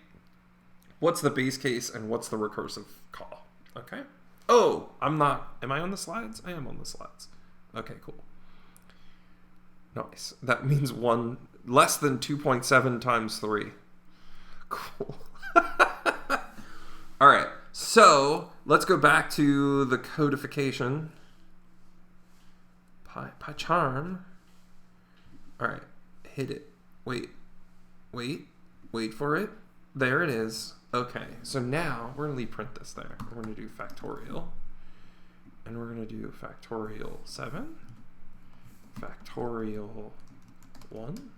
What's the base case and what's the recursive call? Okay. Oh, am I on the slides? I am on the slides. Okay, cool. Nice. That means 1 less than 2.7 times 3. Cool. All right. So let's go back to the codification. PyCharm. All right. Hit it. Wait for it. There it is. Okay, so now we're going to leave print this there. We're going to do factorial. And we're going to do factorial 7, factorial 1,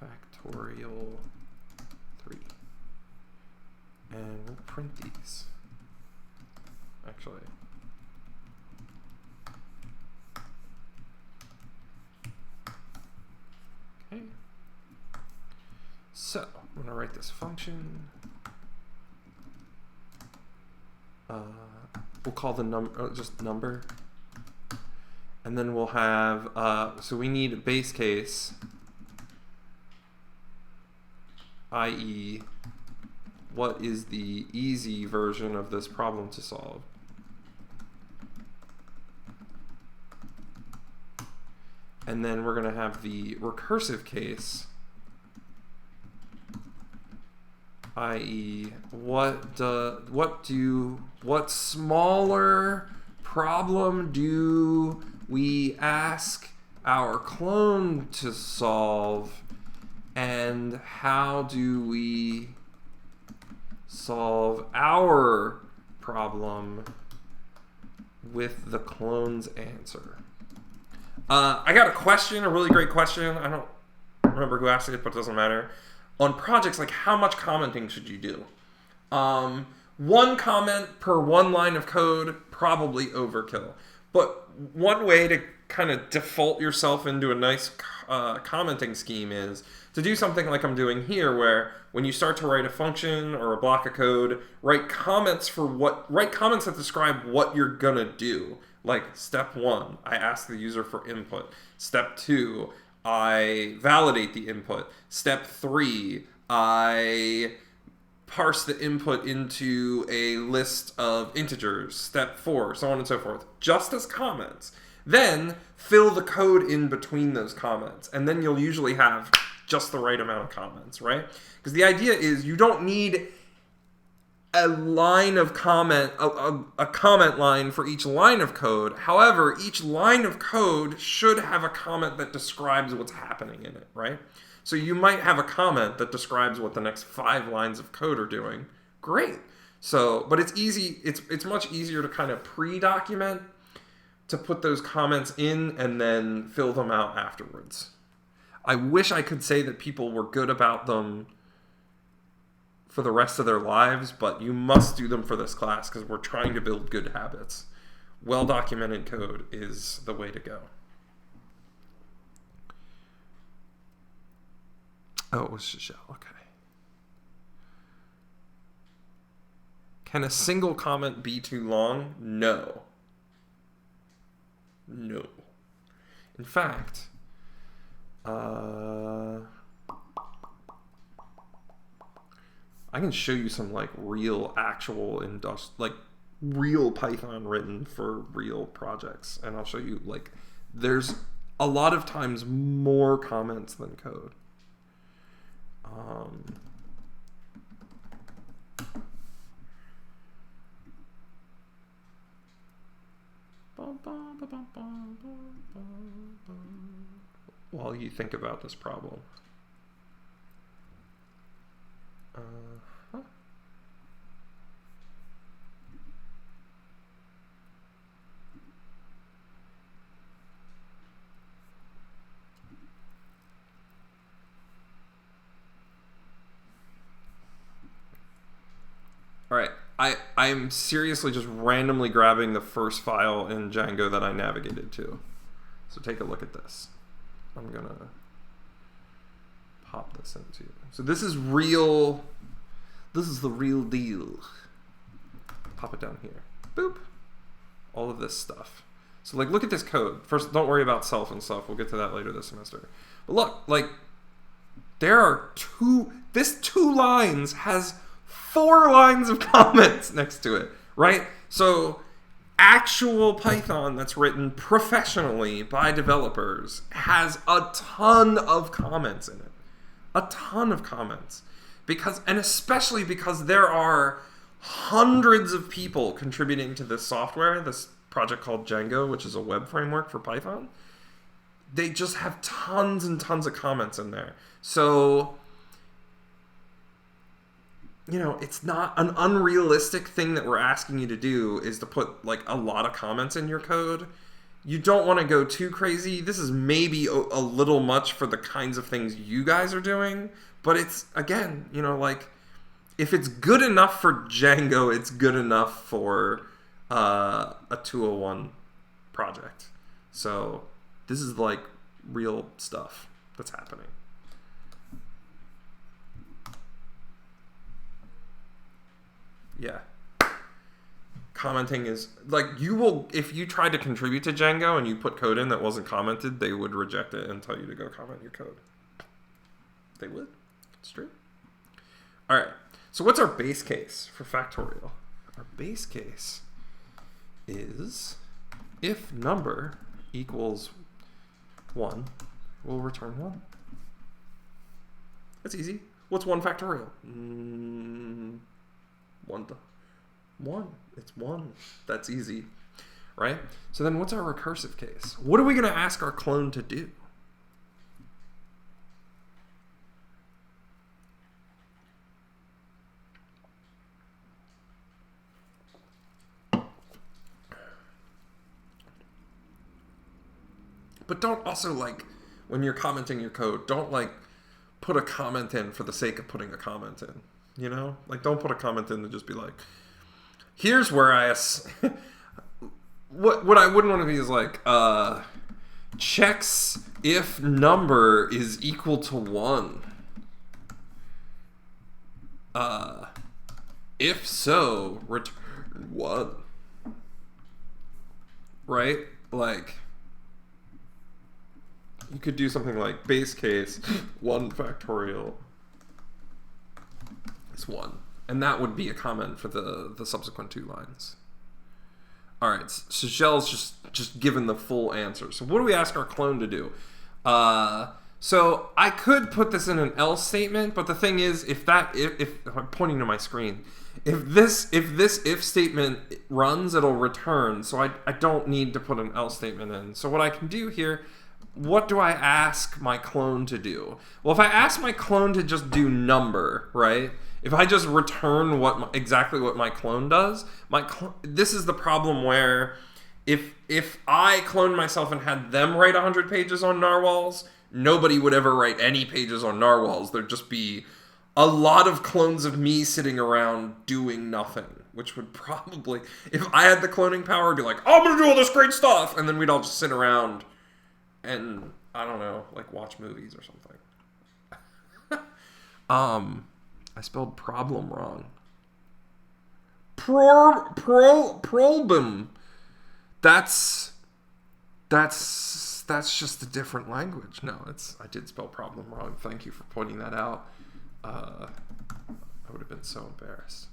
factorial 3. And we'll print these. Actually. Okay. So, I'm going to write this function. We'll call the number, just number. And then we'll have, so we need a base case, i.e., what is the easy version of this problem to solve? And then we're going to have the recursive case, i.e., what smaller problem do we ask our clone to solve, and how do we solve our problem with the clone's answer? I got a question, a really great question. I don't remember who asked it, but it doesn't matter. On projects, like, how much commenting should you do? 1 comment per 1 line of code, probably overkill. But one way to kind of default yourself into a nice commenting scheme is to do something like I'm doing here, where when you start to write a function or a block of code, write comments that describe what you're gonna do. Like, step 1, I ask the user for input. Step 2, I validate the input. Step 3, I parse the input into a list of integers. Step 4, so on and so forth. Just as comments. Then fill the code in between those comments. And then you'll usually have just the right amount of comments, right? Because the idea is you don't need a line of comment, a comment line for each line of code. However, each line of code should have a comment that describes what's happening in it, right? So you might have a comment that describes what the next 5 lines of code are doing. Great. So, but it's easy. It's much easier to kind of pre-document, to put those comments in and then fill them out afterwards. I wish I could say that people were good about them for the rest of their lives, but you must do them for this class because we're trying to build good habits. Well-documented code is the way to go. Oh, it was Shell. Okay. Can a single comment be too long? No. No. In fact, I can show you some like real actual real Python written for real projects, and I'll show you like there's a lot of times more comments than code. While you think about this problem. All right, I'm seriously just randomly grabbing the first file in Django that I navigated to. So take a look at this. I'm gonna pop this into. So this is real. This is the real deal. Pop it down here. Boop. All of this stuff. So like, look at this code. First, don't worry about self and stuff. We'll get to that later this semester. But look, like, there are this 2 lines has 4 lines of comments next to it, right? So actual Python that's written professionally by developers has a ton of comments in it. A ton of comments. And especially because there are hundreds of people contributing to this software, this project called Django, which is a web framework for Python. They just have tons and tons of comments in there. So, you know, it's not an unrealistic thing that we're asking you to do is to put like a lot of comments in your code. You don't want to go too crazy. This is maybe a little much for the kinds of things you guys are doing, but it's, again, you know, like, if it's good enough for Django, it's good enough for a 201 project. So this is like real stuff that's happening. Yeah. Commenting is like, you will, if you tried to contribute to Django and you put code in that wasn't commented, they would reject it and tell you to go comment your code. They would. It's true. All right. So what's our base case for factorial? Our base case is if number equals 1, we'll return 1. That's easy. What's 1 factorial? 1. It's 1. That's easy, right? So then what's our recursive case? What are we going to ask our clone to do? But don't also, like, when you're commenting your code, don't, like, put a comment in for the sake of putting a comment in. You know? Like, don't put a comment in to just be like, here's where what I wouldn't want to be is like, checks if number is equal to 1. If so, return 1. Right? Like, you could do something like base case 1 factorial is 1. And that would be a comment for the subsequent 2 lines. All right, so Shell's just given the full answer. So what do we ask our clone to do? So I could put this in an else statement, but the thing is, if I'm pointing to my screen, if this if statement runs, it'll return. So I don't need to put an else statement in. So what I can do here, what do I ask my clone to do? Well, if I ask my clone to just do number, right? If I just return exactly what my clone does, this is the problem where if I cloned myself and had them write 100 pages on narwhals, nobody would ever write any pages on narwhals. There'd just be a lot of clones of me sitting around doing nothing, which would probably, if I had the cloning power, be like, oh, I'm going to do all this great stuff, and then we'd all just sit around and, I don't know, like watch movies or something. I spelled problem wrong. problem. That's just a different language. No, I did spell problem wrong. Thank you for pointing that out. I would have been so embarrassed.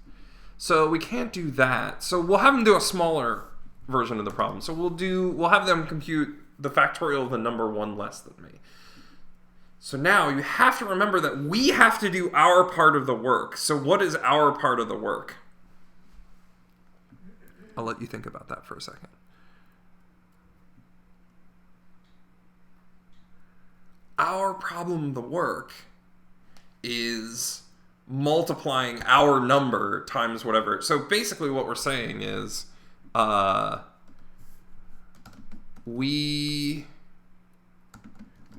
So we can't do that. So we'll have them do a smaller version of the problem. So we'll have them compute the factorial of the number 1 less than me. So now you have to remember that we have to do our part of the work. So what is our part of the work? I'll let you think about that for a second. Our problem, the work, is multiplying our number times whatever. So basically what we're saying is we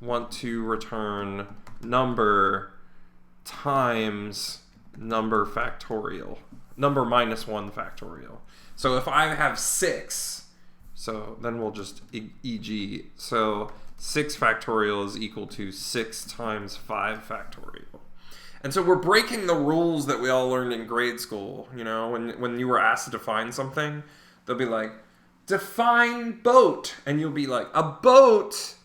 want to return number times number factorial. Number minus 1 factorial. So if I have 6, so then we'll just e.g. So 6 factorial is equal to 6 times 5 factorial. And so we're breaking the rules that we all learned in grade school. You know, when you were asked to define something, they'll be like, define boat. And you'll be like, a boat,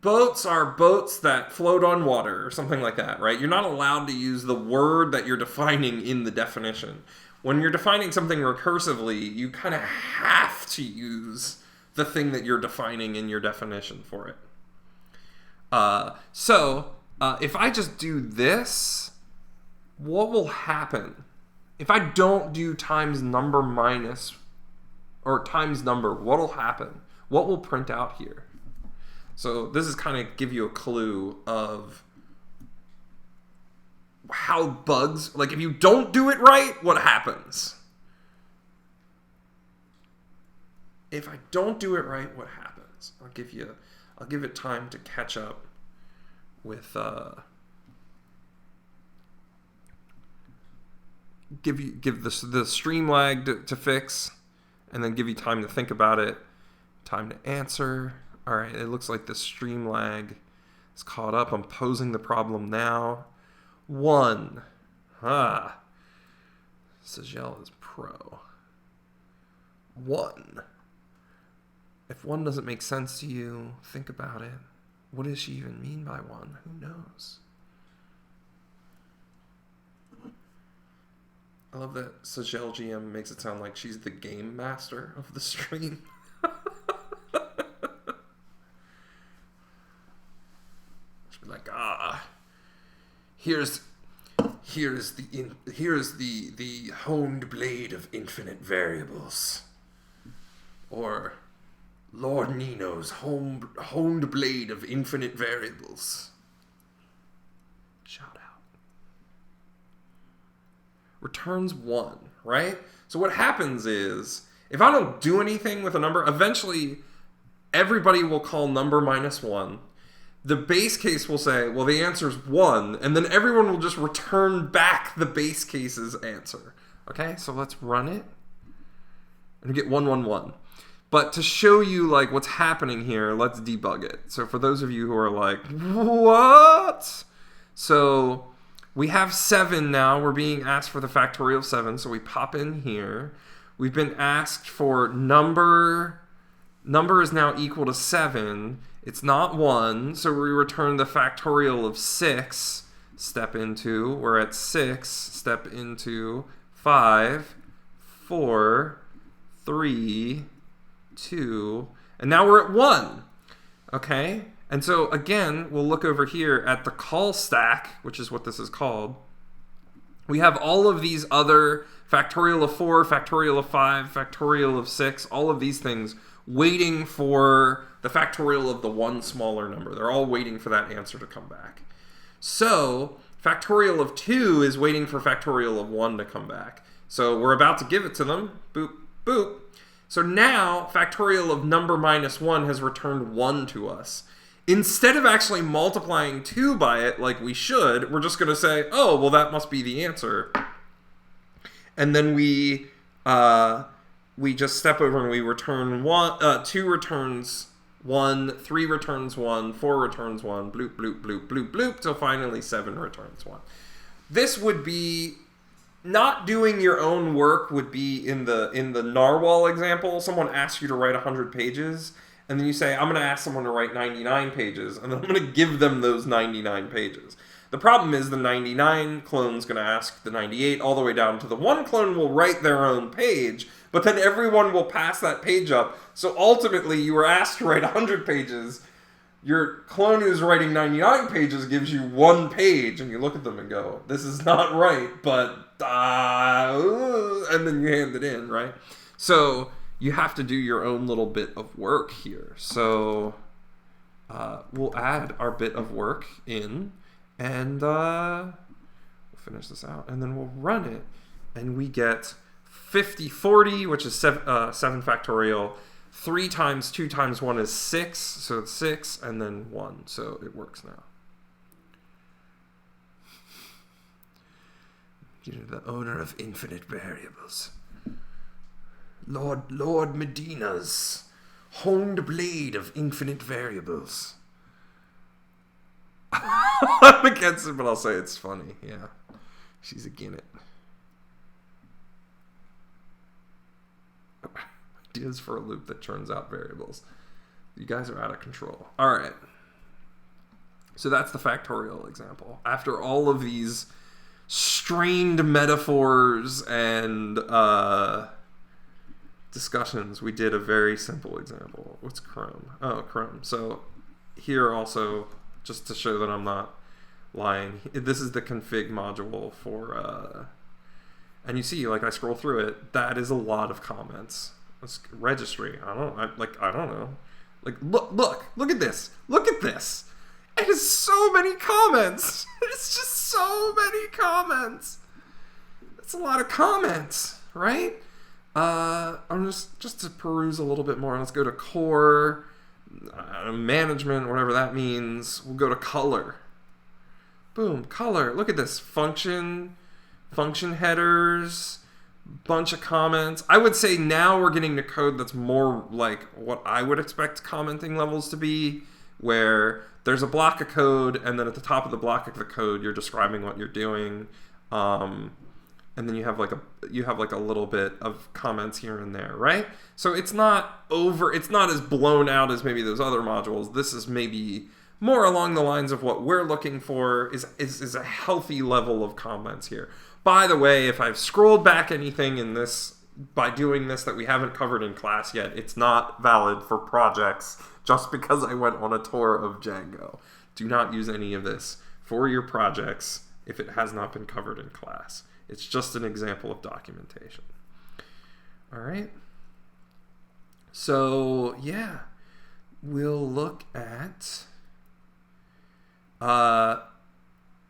boats are boats that float on water or something like that, right? You're not allowed to use the word that you're defining in the definition. When you're defining something recursively, you kind of have to use the thing that you're defining in your definition for it. So if I just do this, what will happen? If I don't do times number minus or times number, what will happen? What will print out here? So this is kind of give you a clue of how bugs, like if you don't do it right, what happens? If I don't do it right, what happens? I'll give it time to catch up with give the stream lag to fix, and then give you time to think about it, time to answer. All right, it looks like the stream lag is caught up. I'm posing the problem now. 1. Sagel is pro. 1. If 1 doesn't make sense to you, think about it. What does she even mean by 1? Who knows? I love that Sagel GM makes it sound like she's the game master of the stream. Like, here's the honed blade of infinite variables, or Lord Nino's honed blade of infinite variables. Shout out. Returns 1, right? So what happens is, if I don't do anything with a number, eventually everybody will call number minus 1. The base case will say, well, the answer is 1, and then everyone will just return back the base case's answer. Okay, so let's run it and get 1, 1, 1. But to show you like what's happening here, let's debug it. So for those of you who are like, what? So we have 7 now. We're being asked for the factorial of 7, so we pop in here. We've been asked for number is now equal to 7. It's not 1, so we return the factorial of 6, step into. We're at 6, step into 5, 4, 3, 2, and now we're at 1. Okay? And so again, we'll look over here at the call stack, which is what this is called. We have all of these other factorial of 4, factorial of 5, factorial of 6, all of these things waiting for the factorial of the one smaller number. They're all waiting for that answer to come back. So factorial of 2 is waiting for factorial of 1 to come back. So we're about to give it to them. Boop, boop. So now factorial of number minus 1 has returned 1 to us. Instead of actually multiplying 2 by it like we should, we're just going to say, oh, well, that must be the answer. And then we just step over and we return 1, 2 returns 1, 3 returns 1, 4 returns 1, bloop, bloop, bloop, bloop, bloop, till finally 7 returns 1. this would be not doing your own work would be in the narwhal example. Someone asks you to write 100 pages, and then you say, I'm going to ask someone to write 99 pages, and then I'm going to give them those 99 pages. The problem is the 99 clone's going to ask the 98 all the way down to the one clone will write their own page, but then everyone will pass that page up. So ultimately, you were asked to write 100 pages. Your clone who's writing 99 pages gives you one page, and you look at them and go, this is not right, but... and then you hand it in, right? So you have to do your own little bit of work here. So we'll add our bit of work in, and we'll finish this out, and then we'll run it, and we get 5040, which is 7 factorial. 3 times 2 times 1 is 6, so it's 6, and then 1, so it works now. You're the owner of infinite variables. Lord Medina's honed blade of infinite variables. I'm against it, but I'll say it's funny. Yeah, she's again it. Ideas for a loop that turns out variables. You guys are out of control. All right. So that's the factorial example. After all of these strained metaphors and discussions, we did a very simple example. What's Chrome? Oh, Chrome. So here also, just to show that I'm not lying, this is the config module for, and you see, like I scroll through it, that is a lot of comments. It's registry. I don't know. Like, look at this. Look at this. It has so many comments. It's just so many comments. That's a lot of comments, right? I'm just to peruse a little bit more. Let's go to core, management, whatever that means. We'll go to color. Boom, color. Look at this. Function headers, bunch of comments. I would say now we're getting to code that's more like what I would expect commenting levels to be, where there's a block of code, and then at the top of the block of the code, you're describing what you're doing, and then you have like a little bit of comments here and there, right? So it's not as blown out as maybe those other modules. This is maybe more along the lines of what we're looking for is a healthy level of comments here. By the way, if I've scrolled back anything in this by doing this that we haven't covered in class yet, it's not valid for projects just because I went on a tour of Django. Do not use any of this for your projects if it has not been covered in class. It's just an example of documentation. All right. So, yeah, we'll look at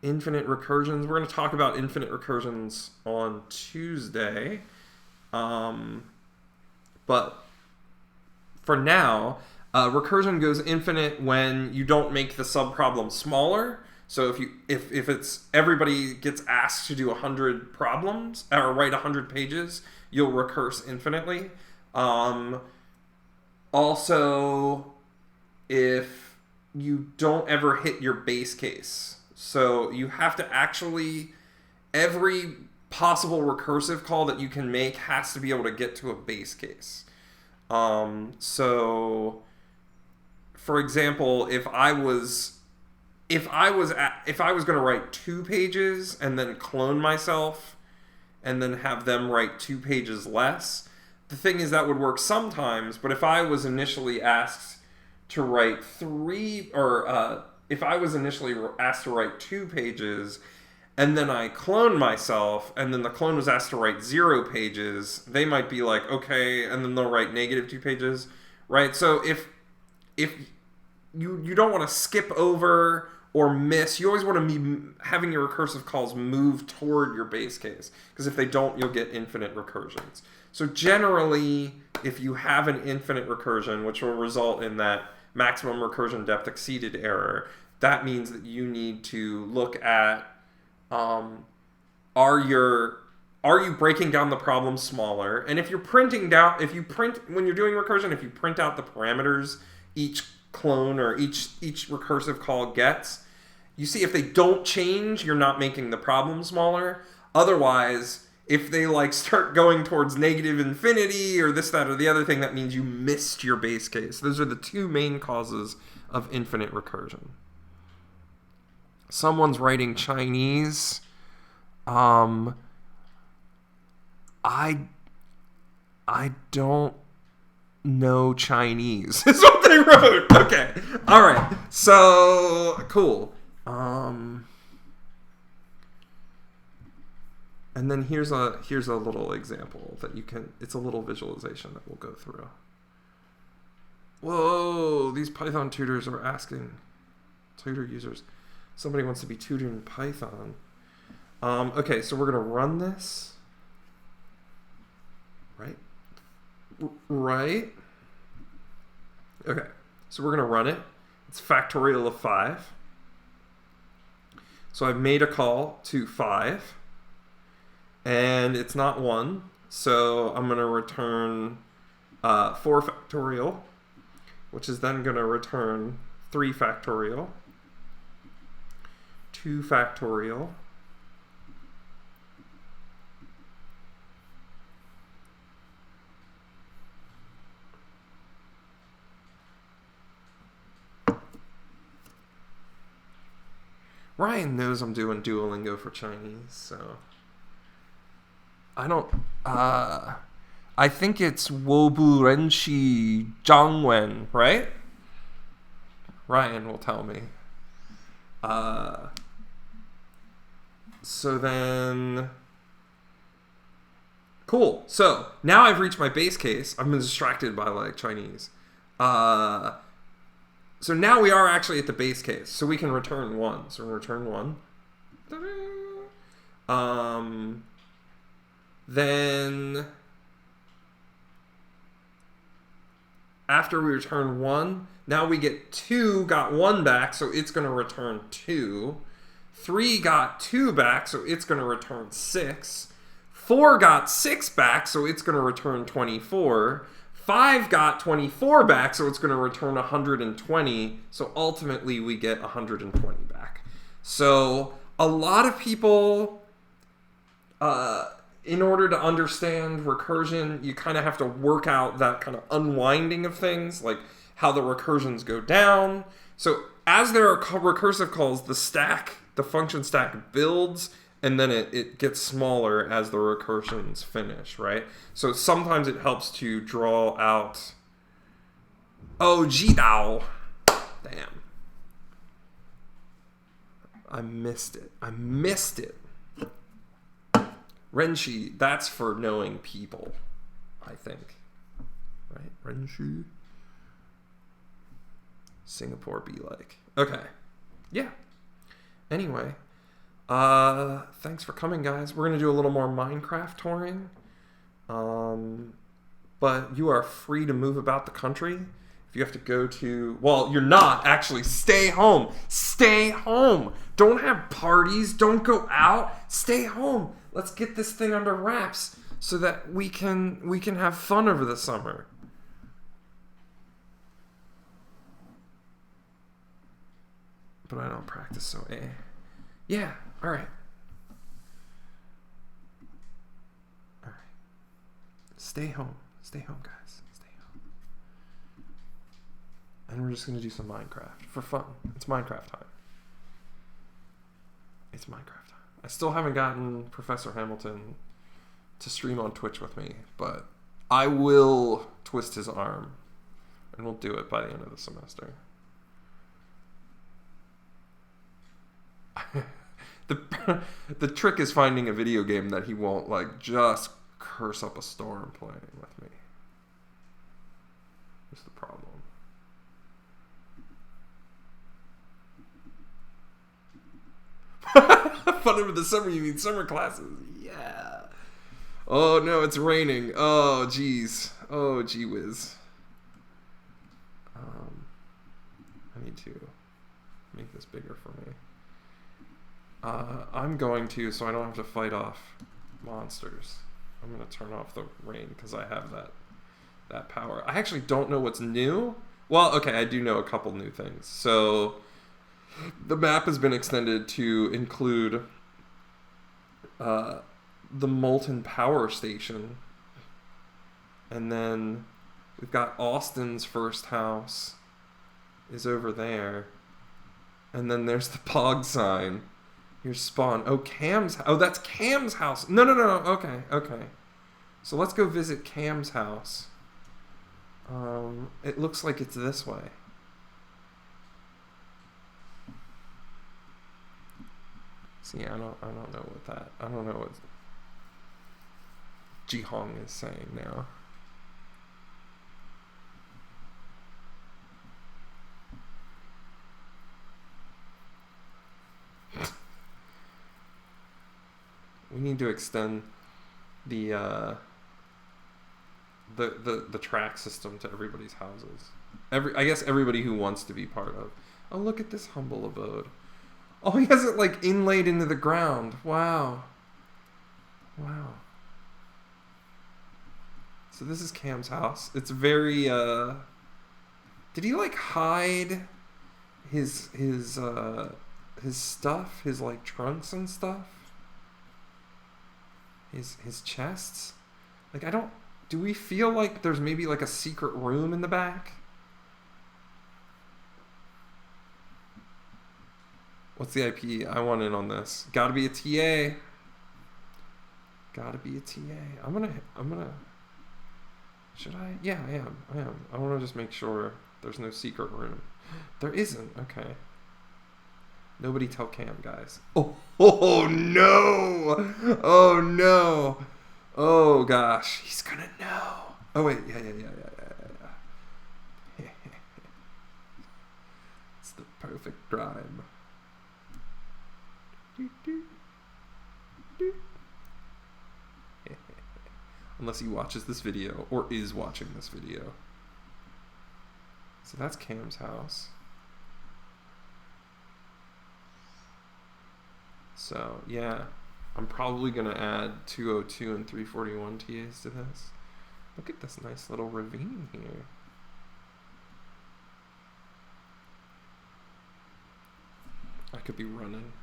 infinite recursions. We're going to talk about infinite recursions on Tuesday. But for now, recursion goes infinite when you don't make the subproblem smaller. So if it's everybody gets asked to do 100 problems or write 100 pages, you'll recurse infinitely. Also, if you don't ever hit your base case, so you have to actually, every possible recursive call that you can make has to be able to get to a base case. So, for example, if I was going to write 2 pages and then clone myself and then have them write 2 pages less, the thing is that would work sometimes. But if I was initially asked to write 3, or if I was initially asked to write 2 pages and then I clone myself and then the clone was asked to write 0 pages, they might be like, okay, and then they'll write -2 pages, right? So if you don't want to skip over or miss, you always want to be having your recursive calls move toward your base case, because if they don't, you'll get infinite recursions. So generally, if you have an infinite recursion, which will result in that maximum recursion depth exceeded error, that means that you need to look at, are you breaking down the problem smaller? And if you're when you're doing recursion, if you print out the parameters each clone or each recursive call gets, you see, if they don't change, you're not making the problem smaller. Otherwise, if they like start going towards negative infinity or this, that, or the other thing, that means you missed your base case. Those are the two main causes of infinite recursion. Someone's writing Chinese. I don't know Chinese. Is what they wrote. Okay. All right. So cool. And then here's a little example that you can. It's a little visualization that we'll go through. Whoa! These Python tutors are asking tutor users. Somebody wants to be tutored in Python. Okay, so we're gonna run this. Right? Right? Okay, so we're gonna run it. It's factorial of 5. So I've made a call to 5. And it's not 1. So I'm gonna return 4 factorial, which is then gonna return 3 factorial, 2 factorial, Ryan knows I'm doing Duolingo for Chinese, so I don't. I think it's Wobu Renshi Zhangwen, right? Ryan will tell me. So then, cool. So now I've reached my base case. I've been distracted by like Chinese. So now we are actually at the base case. So we can return 1. So we're going to return 1. Then after we return 1, now we get 2 got 1 back, so it's going to return 2. 3 got 2 back, so it's going to return 6. 4 got 6 back, so it's going to return 24. 5 got 24 back, so it's going to return 120. So ultimately, we get 120 back. So a lot of people, in order to understand recursion, you kind of have to work out that kind of unwinding of things, like how the recursions go down. So as there are recursive calls, the function stack builds, and then it gets smaller as the recursions finish, right? So sometimes it helps to draw out... Oh, Jidao. Damn. I missed it. Renshi, that's for knowing people, I think. Right? Renshi. Singapore be like. Okay. Yeah. Anyway. Thanks for coming, guys. We're going to do a little more Minecraft touring. But you are free to move about the country. If you have to go to... Well, you're not. Actually, stay home. Stay home. Don't have parties. Don't go out. Stay home. Let's get this thing under wraps so that we can have fun over the summer. But I don't practice, so yeah. All right. Stay home. Stay home, guys. Stay home. And we're just going to do some Minecraft for fun. It's Minecraft time. It's Minecraft time. I still haven't gotten Professor Hamilton to stream on Twitch with me, but I will twist his arm, and we'll do it by the end of the semester. The trick is finding a video game that he won't like just curse up a storm playing with me. That's the problem. Fun over the summer, you mean summer classes? Yeah. Oh no, it's raining. Oh geez. Oh gee whiz. I need to make this bigger for me. I'm going to, so I don't have to fight off monsters. I'm going to turn off the rain because I have that power. I actually don't know what's new. Well, okay, I do know a couple new things. So The map has been extended to include the Molten Power Station. And then we've got Austin's first house is over there. And then there's the Pog sign. Here's Spawn. Oh, Cam's. Oh, that's Cam's house. No. Okay. So let's go visit Cam's house. It looks like it's this way. See, I don't know what that. I don't know what Jihong is saying now. We need to extend the track system to everybody's houses. I guess everybody who wants to be part of. Oh, look at this humble abode. Oh, he has it like inlaid into the ground. Wow. So this is Cam's house. It's very did he like hide his stuff, his like trunks and stuff? His chests? Like do we feel like there's maybe like a secret room in the back? What's the IP? I want in on this. Gotta be a TA. I'm gonna should I? Yeah, I am. I wanna just make sure there's no secret room. There isn't, okay. Nobody tell Cam, guys. Oh no! Oh no! Oh gosh, he's gonna know. Oh wait, yeah. It's the perfect rhyme. Unless he watches this video or is watching this video. So that's Cam's house. So yeah, I'm probably gonna add 202 and 341 TAs to this. Look at this nice little ravine here. I could be running.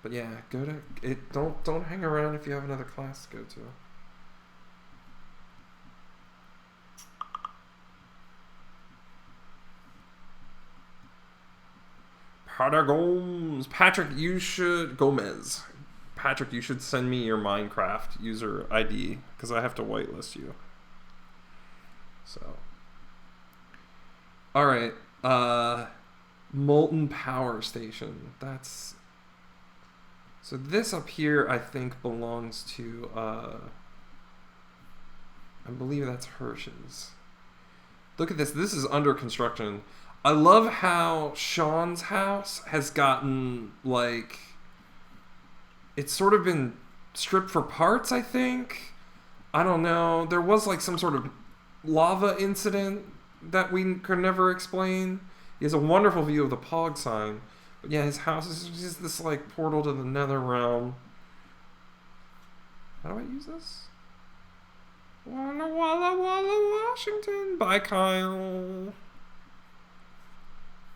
But yeah, go to it. Don't hang around if you have another class to go to. Patrick, you should send me your Minecraft user ID because I have to whitelist you. So, all right, Molten Power Station. So this up here, I think, belongs to, I believe that's Hirsch's. Look at this. This is under construction. I love how Sean's house has gotten, like, it's sort of been stripped for parts, I think. I don't know. There was, like, some sort of lava incident that we could never explain. He has a wonderful view of the Pog sign. But yeah, his house is just this like portal to the nether realm. How do I use this? Walla Walla Walla Washington. Bye, Kyle.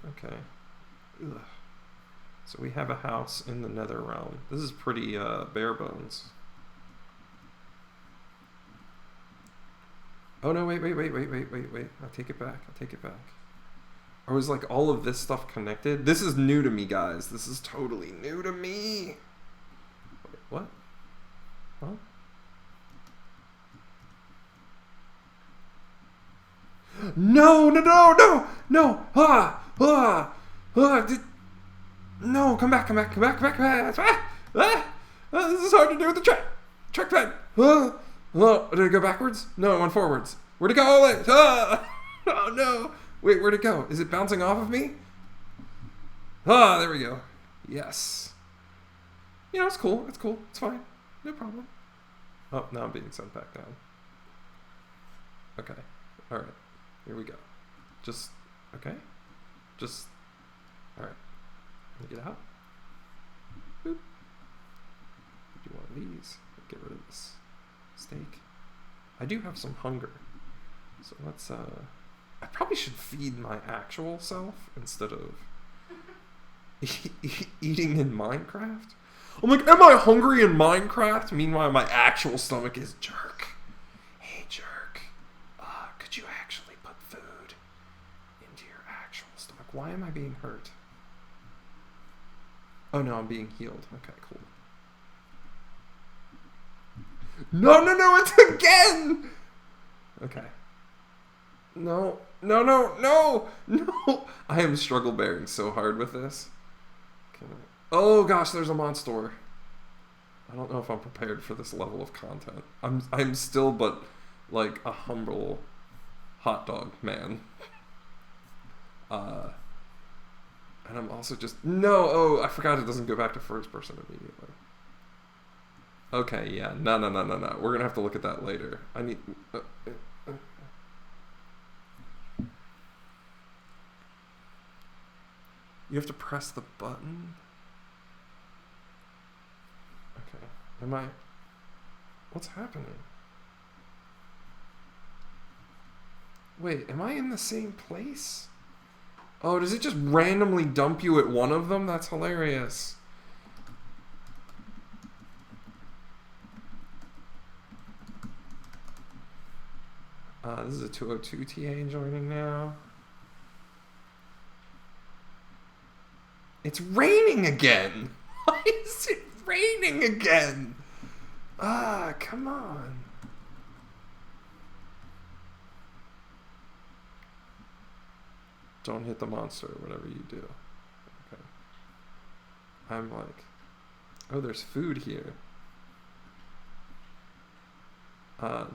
Okay. Ugh. So we have a house in the nether realm. This is pretty bare bones. Oh no, wait. I'll take it back. Or was like all of this stuff connected? This is new to me, guys. This is totally new to me. Wait, what? Huh? No! No! No, come back. This is hard to do with the trackpad. Did it go backwards? No, it went forwards. Where'd it go? Oh no! Wait, where'd it go? Is it bouncing off of me? There we go. Yes. You know, it's cool. It's fine. No problem. Oh, now I'm being sent back down. Okay. All right. Here we go. Okay. All right. Let me get out. Boop. Do one of these. Get rid of this steak. I do have some hunger. So let's, I probably should feed my actual self instead of Eating in Minecraft? I'm like, am I hungry in Minecraft? Meanwhile, my actual stomach is jerk. Hey, jerk. Could you actually put food into your actual stomach? Why am I being hurt? Oh, no, I'm being healed. Okay, cool. No, no, no, it's again! Okay. No, no, no, no, no! I am struggle bearing so hard with this. Oh gosh, there's a monster. I don't know if I'm prepared for this level of content. I'm still but like a humble hot dog man. And I'm also just no. I forgot it doesn't go back to first person immediately. Okay, yeah, no. We're gonna have to look at that later. I need. You have to press the button. Okay. Am I... What's happening? Wait, am I in the same place? Oh, does it just randomly dump you at one of them? That's hilarious. This is a 202 TA joining now. It's raining again! Why is it raining again? Come on. Don't hit the monster, whatever you do. Okay. I'm like, oh, there's food here.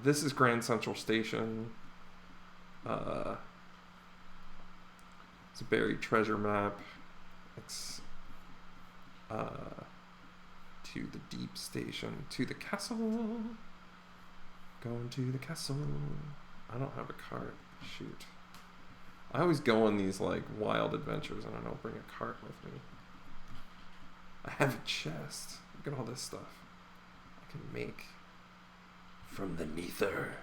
This is Grand Central Station. It's a buried treasure map. It's to the deep station, to the castle. Going to the castle. I don't have a cart. Shoot. I always go on these like wild adventures and I don't bring a cart with me. I have a chest. Look at all this stuff I can make from the nether.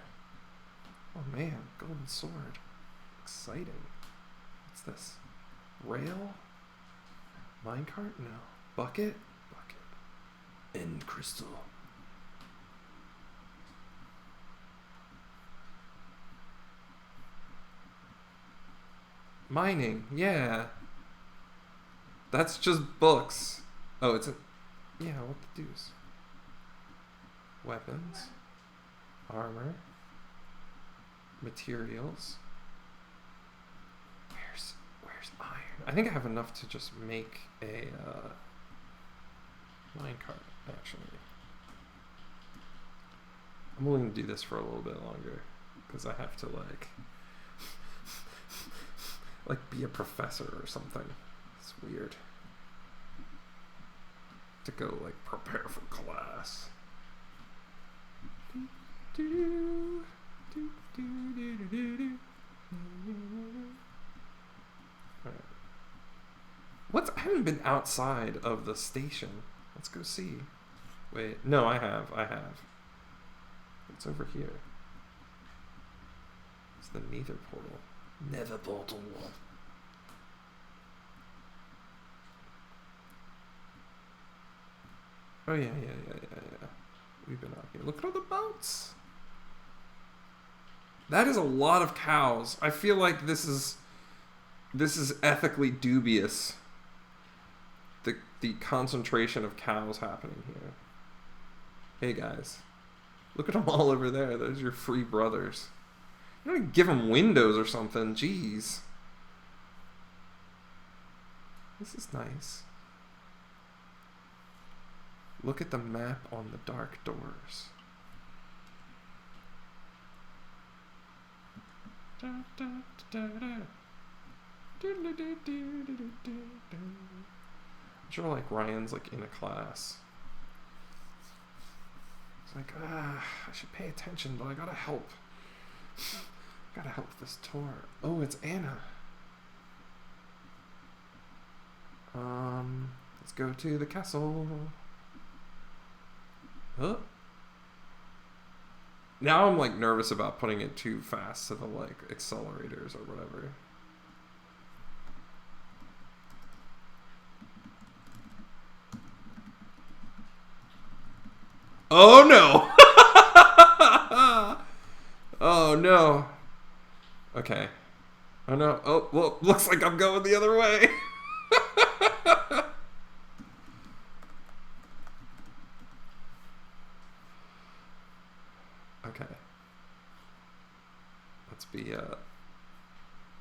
Oh man, golden sword. Exciting. What's this? Rail? Minecart? No. Bucket? Bucket. End crystal. Mining, yeah. That's just books. Oh, it's a... Yeah, what the deuce? Weapons. Armor. Materials. Where's iron? I think I have enough to just make a minecart, actually. I'm willing to do this for a little bit longer because I have to like be a professor or something. It's weird to go like prepare for class. Alright. I haven't been outside of the station. Let's go see. Wait, no, I have. It's over here. It's the nether portal. Nether portal. Oh yeah. We've been out here. Look at all the boats. That is a lot of cows. I feel like this is ethically dubious. The concentration of cows happening here. Hey guys, look at them all over there. Those are your free brothers. You don't even give them windows or something. Jeez. This is nice. Look at the map on the dark doors. I'm sure like Ryan's like in a class. It's like, I should pay attention, but I gotta help. Gotta help this tour. Oh, it's Anna. Let's go to the castle. Huh? Now I'm like nervous about putting it too fast to the like accelerators or whatever. Oh no! Oh no. Okay. Oh no. Oh, well, looks like I'm going the other way. Okay. Let's be,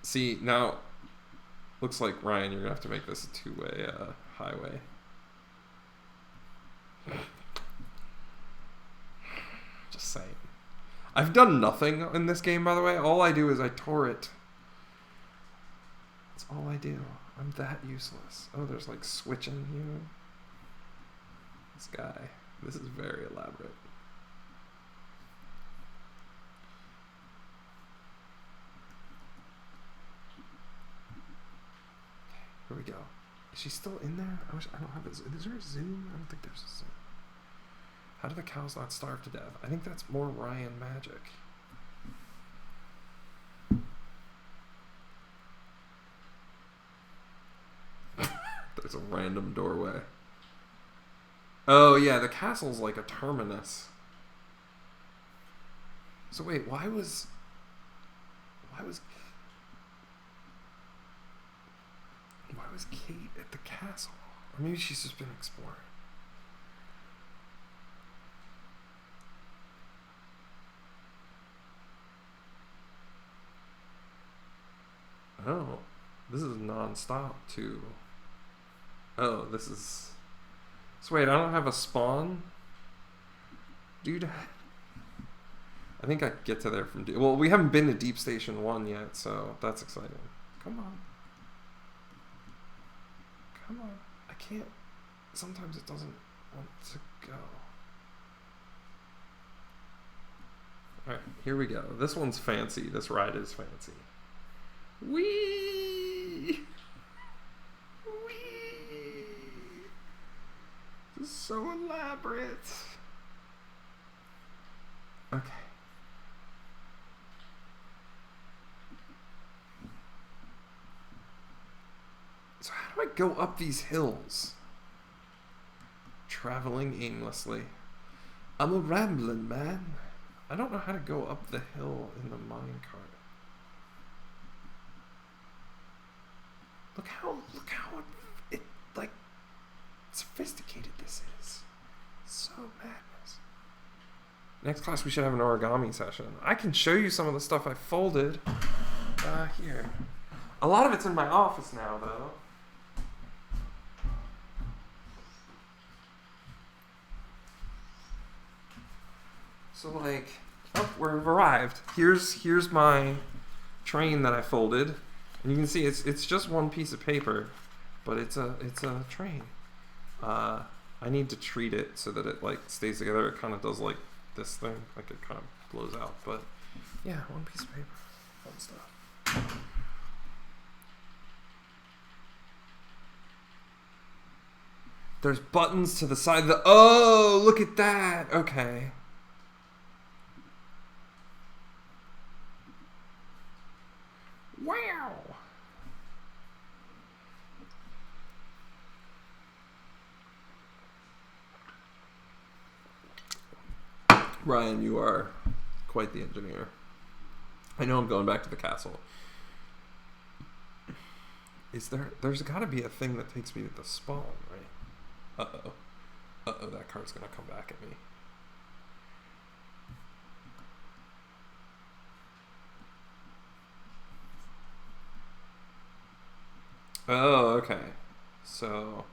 see, now, looks like, Ryan, you're gonna have to make this a two-way, highway. Just saying. I've done nothing in this game, by the way. All I do is I tore it. That's all I do. I'm that useless. Oh, there's like switching here. This guy. This is very elaborate. Here we go. Is she still in there? I don't have a zoom. Is there a zoom? I don't think there's a zoom. How do the cows not starve to death? I think that's more Ryan magic. There's a random doorway. Oh yeah, the castle's like a terminus. So wait, why was Kate at the castle? Or maybe she's just been exploring. Oh, this is non-stop too. Oh, this is... So wait, I don't have a spawn? Dude, I think I could get to there from... Well, we haven't been to Deep Station 1 yet, so that's exciting. Come on. Come on. I can't... Sometimes it doesn't want to go. Alright, here we go. This one's fancy. This ride is fancy. Whee! Whee! This is so elaborate. Okay. So how do I go up these hills? Traveling aimlessly. I'm a rambling man. I don't know how to go up the hill in the minecart. Look how it like sophisticated this is. So madness. Next class we should have an origami session. I can show you some of the stuff I folded. Here. A lot of it's in my office now though. So like, oh, we've arrived. Here's my train that I folded. And you can see it's just one piece of paper, but it's a train. I need to treat it so that it like stays together. It kind of does like this thing, like it kind of blows out. But yeah, one piece of paper, fun stuff. There's buttons to the side of the. Oh, look at that. Okay. Wow. Ryan, you are quite the engineer. I know I'm going back to the castle. There's got to be a thing that takes me to the spawn, right? Uh-oh. Uh-oh, that car's going to come back at me. Oh, okay. So...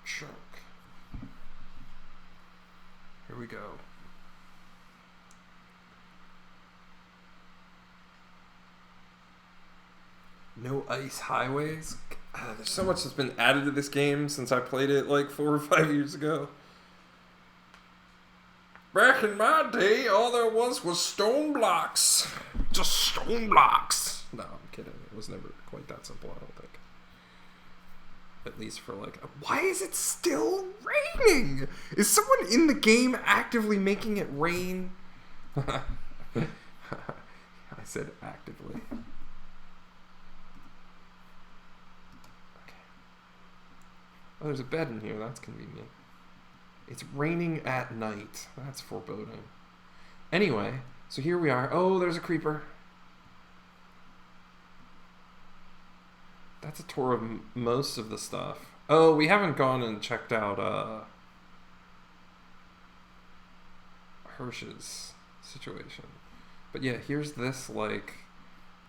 chunk. Here we go. No ice highways? There's so much that's been added to this game since I played it like 4 or 5 years ago. Back in my day, all there was stone blocks. Just stone blocks. No, I'm kidding. It was never quite that simple, I don't think. At least for like... Why is it still raining? Is someone in the game actively making it rain? I said actively. Okay. Oh, there's a bed in here. That's convenient. It's raining at night. That's foreboding. Anyway, so here we are. Oh, there's a creeper. That's a tour of most of the stuff. Oh, we haven't gone and checked out Hirsch's situation. But yeah, here's this like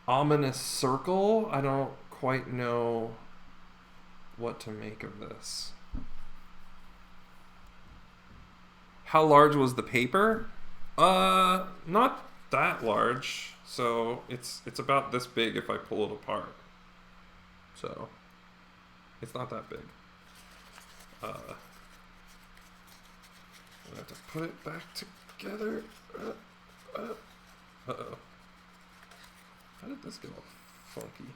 ominous circle. I don't quite know what to make of this. How large was the paper? Not that large. So it's about this big if I pull it apart. So it's not that big. I have to put it back together. Uh-oh. How did this get all funky?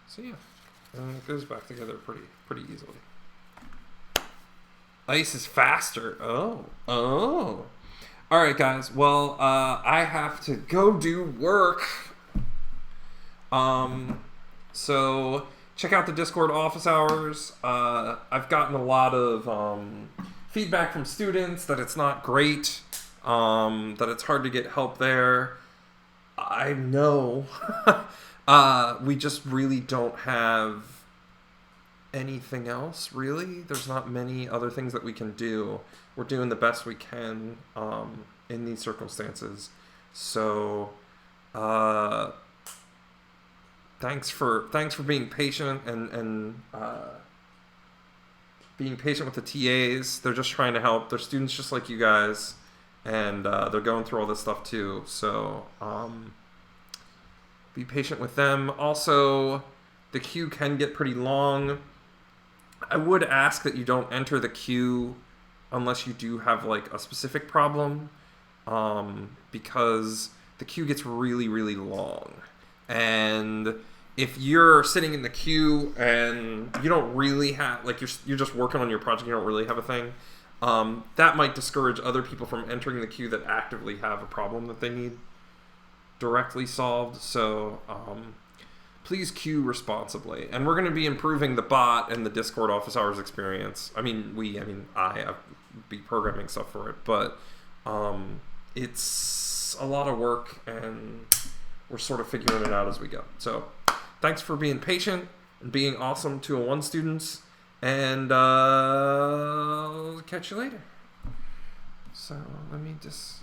So yeah, it goes back together pretty easily. Ice is faster. Oh. All right, guys. Well, I have to go do work. So check out the Discord office hours. I've gotten a lot of feedback from students that it's not great, that it's hard to get help there. I know. We just really don't have anything else, really. There's not many other things that we can do. We're doing the best we can in these circumstances. So thanks for being patient and being patient with the TAs. They're just trying to help. They're students just like you guys, and they're going through all this stuff too. So be patient with them. Also, the queue can get pretty long. I would ask that you don't enter the queue unless you do have like a specific problem, because the queue gets really, really long. And if you're sitting in the queue and you don't really have, like, you're just working on your project, you don't really have a thing, that might discourage other people from entering the queue that actively have a problem that they need directly solved. So please queue responsibly. And we're going to be improving the bot and the Discord office hours experience. I'll be programming stuff for it, but it's a lot of work and we're sort of figuring it out as we go. So thanks for being patient and being awesome 201 students, and I'll catch you later. So let me just,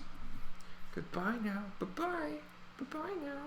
goodbye now. Bye-bye. Bye-bye now.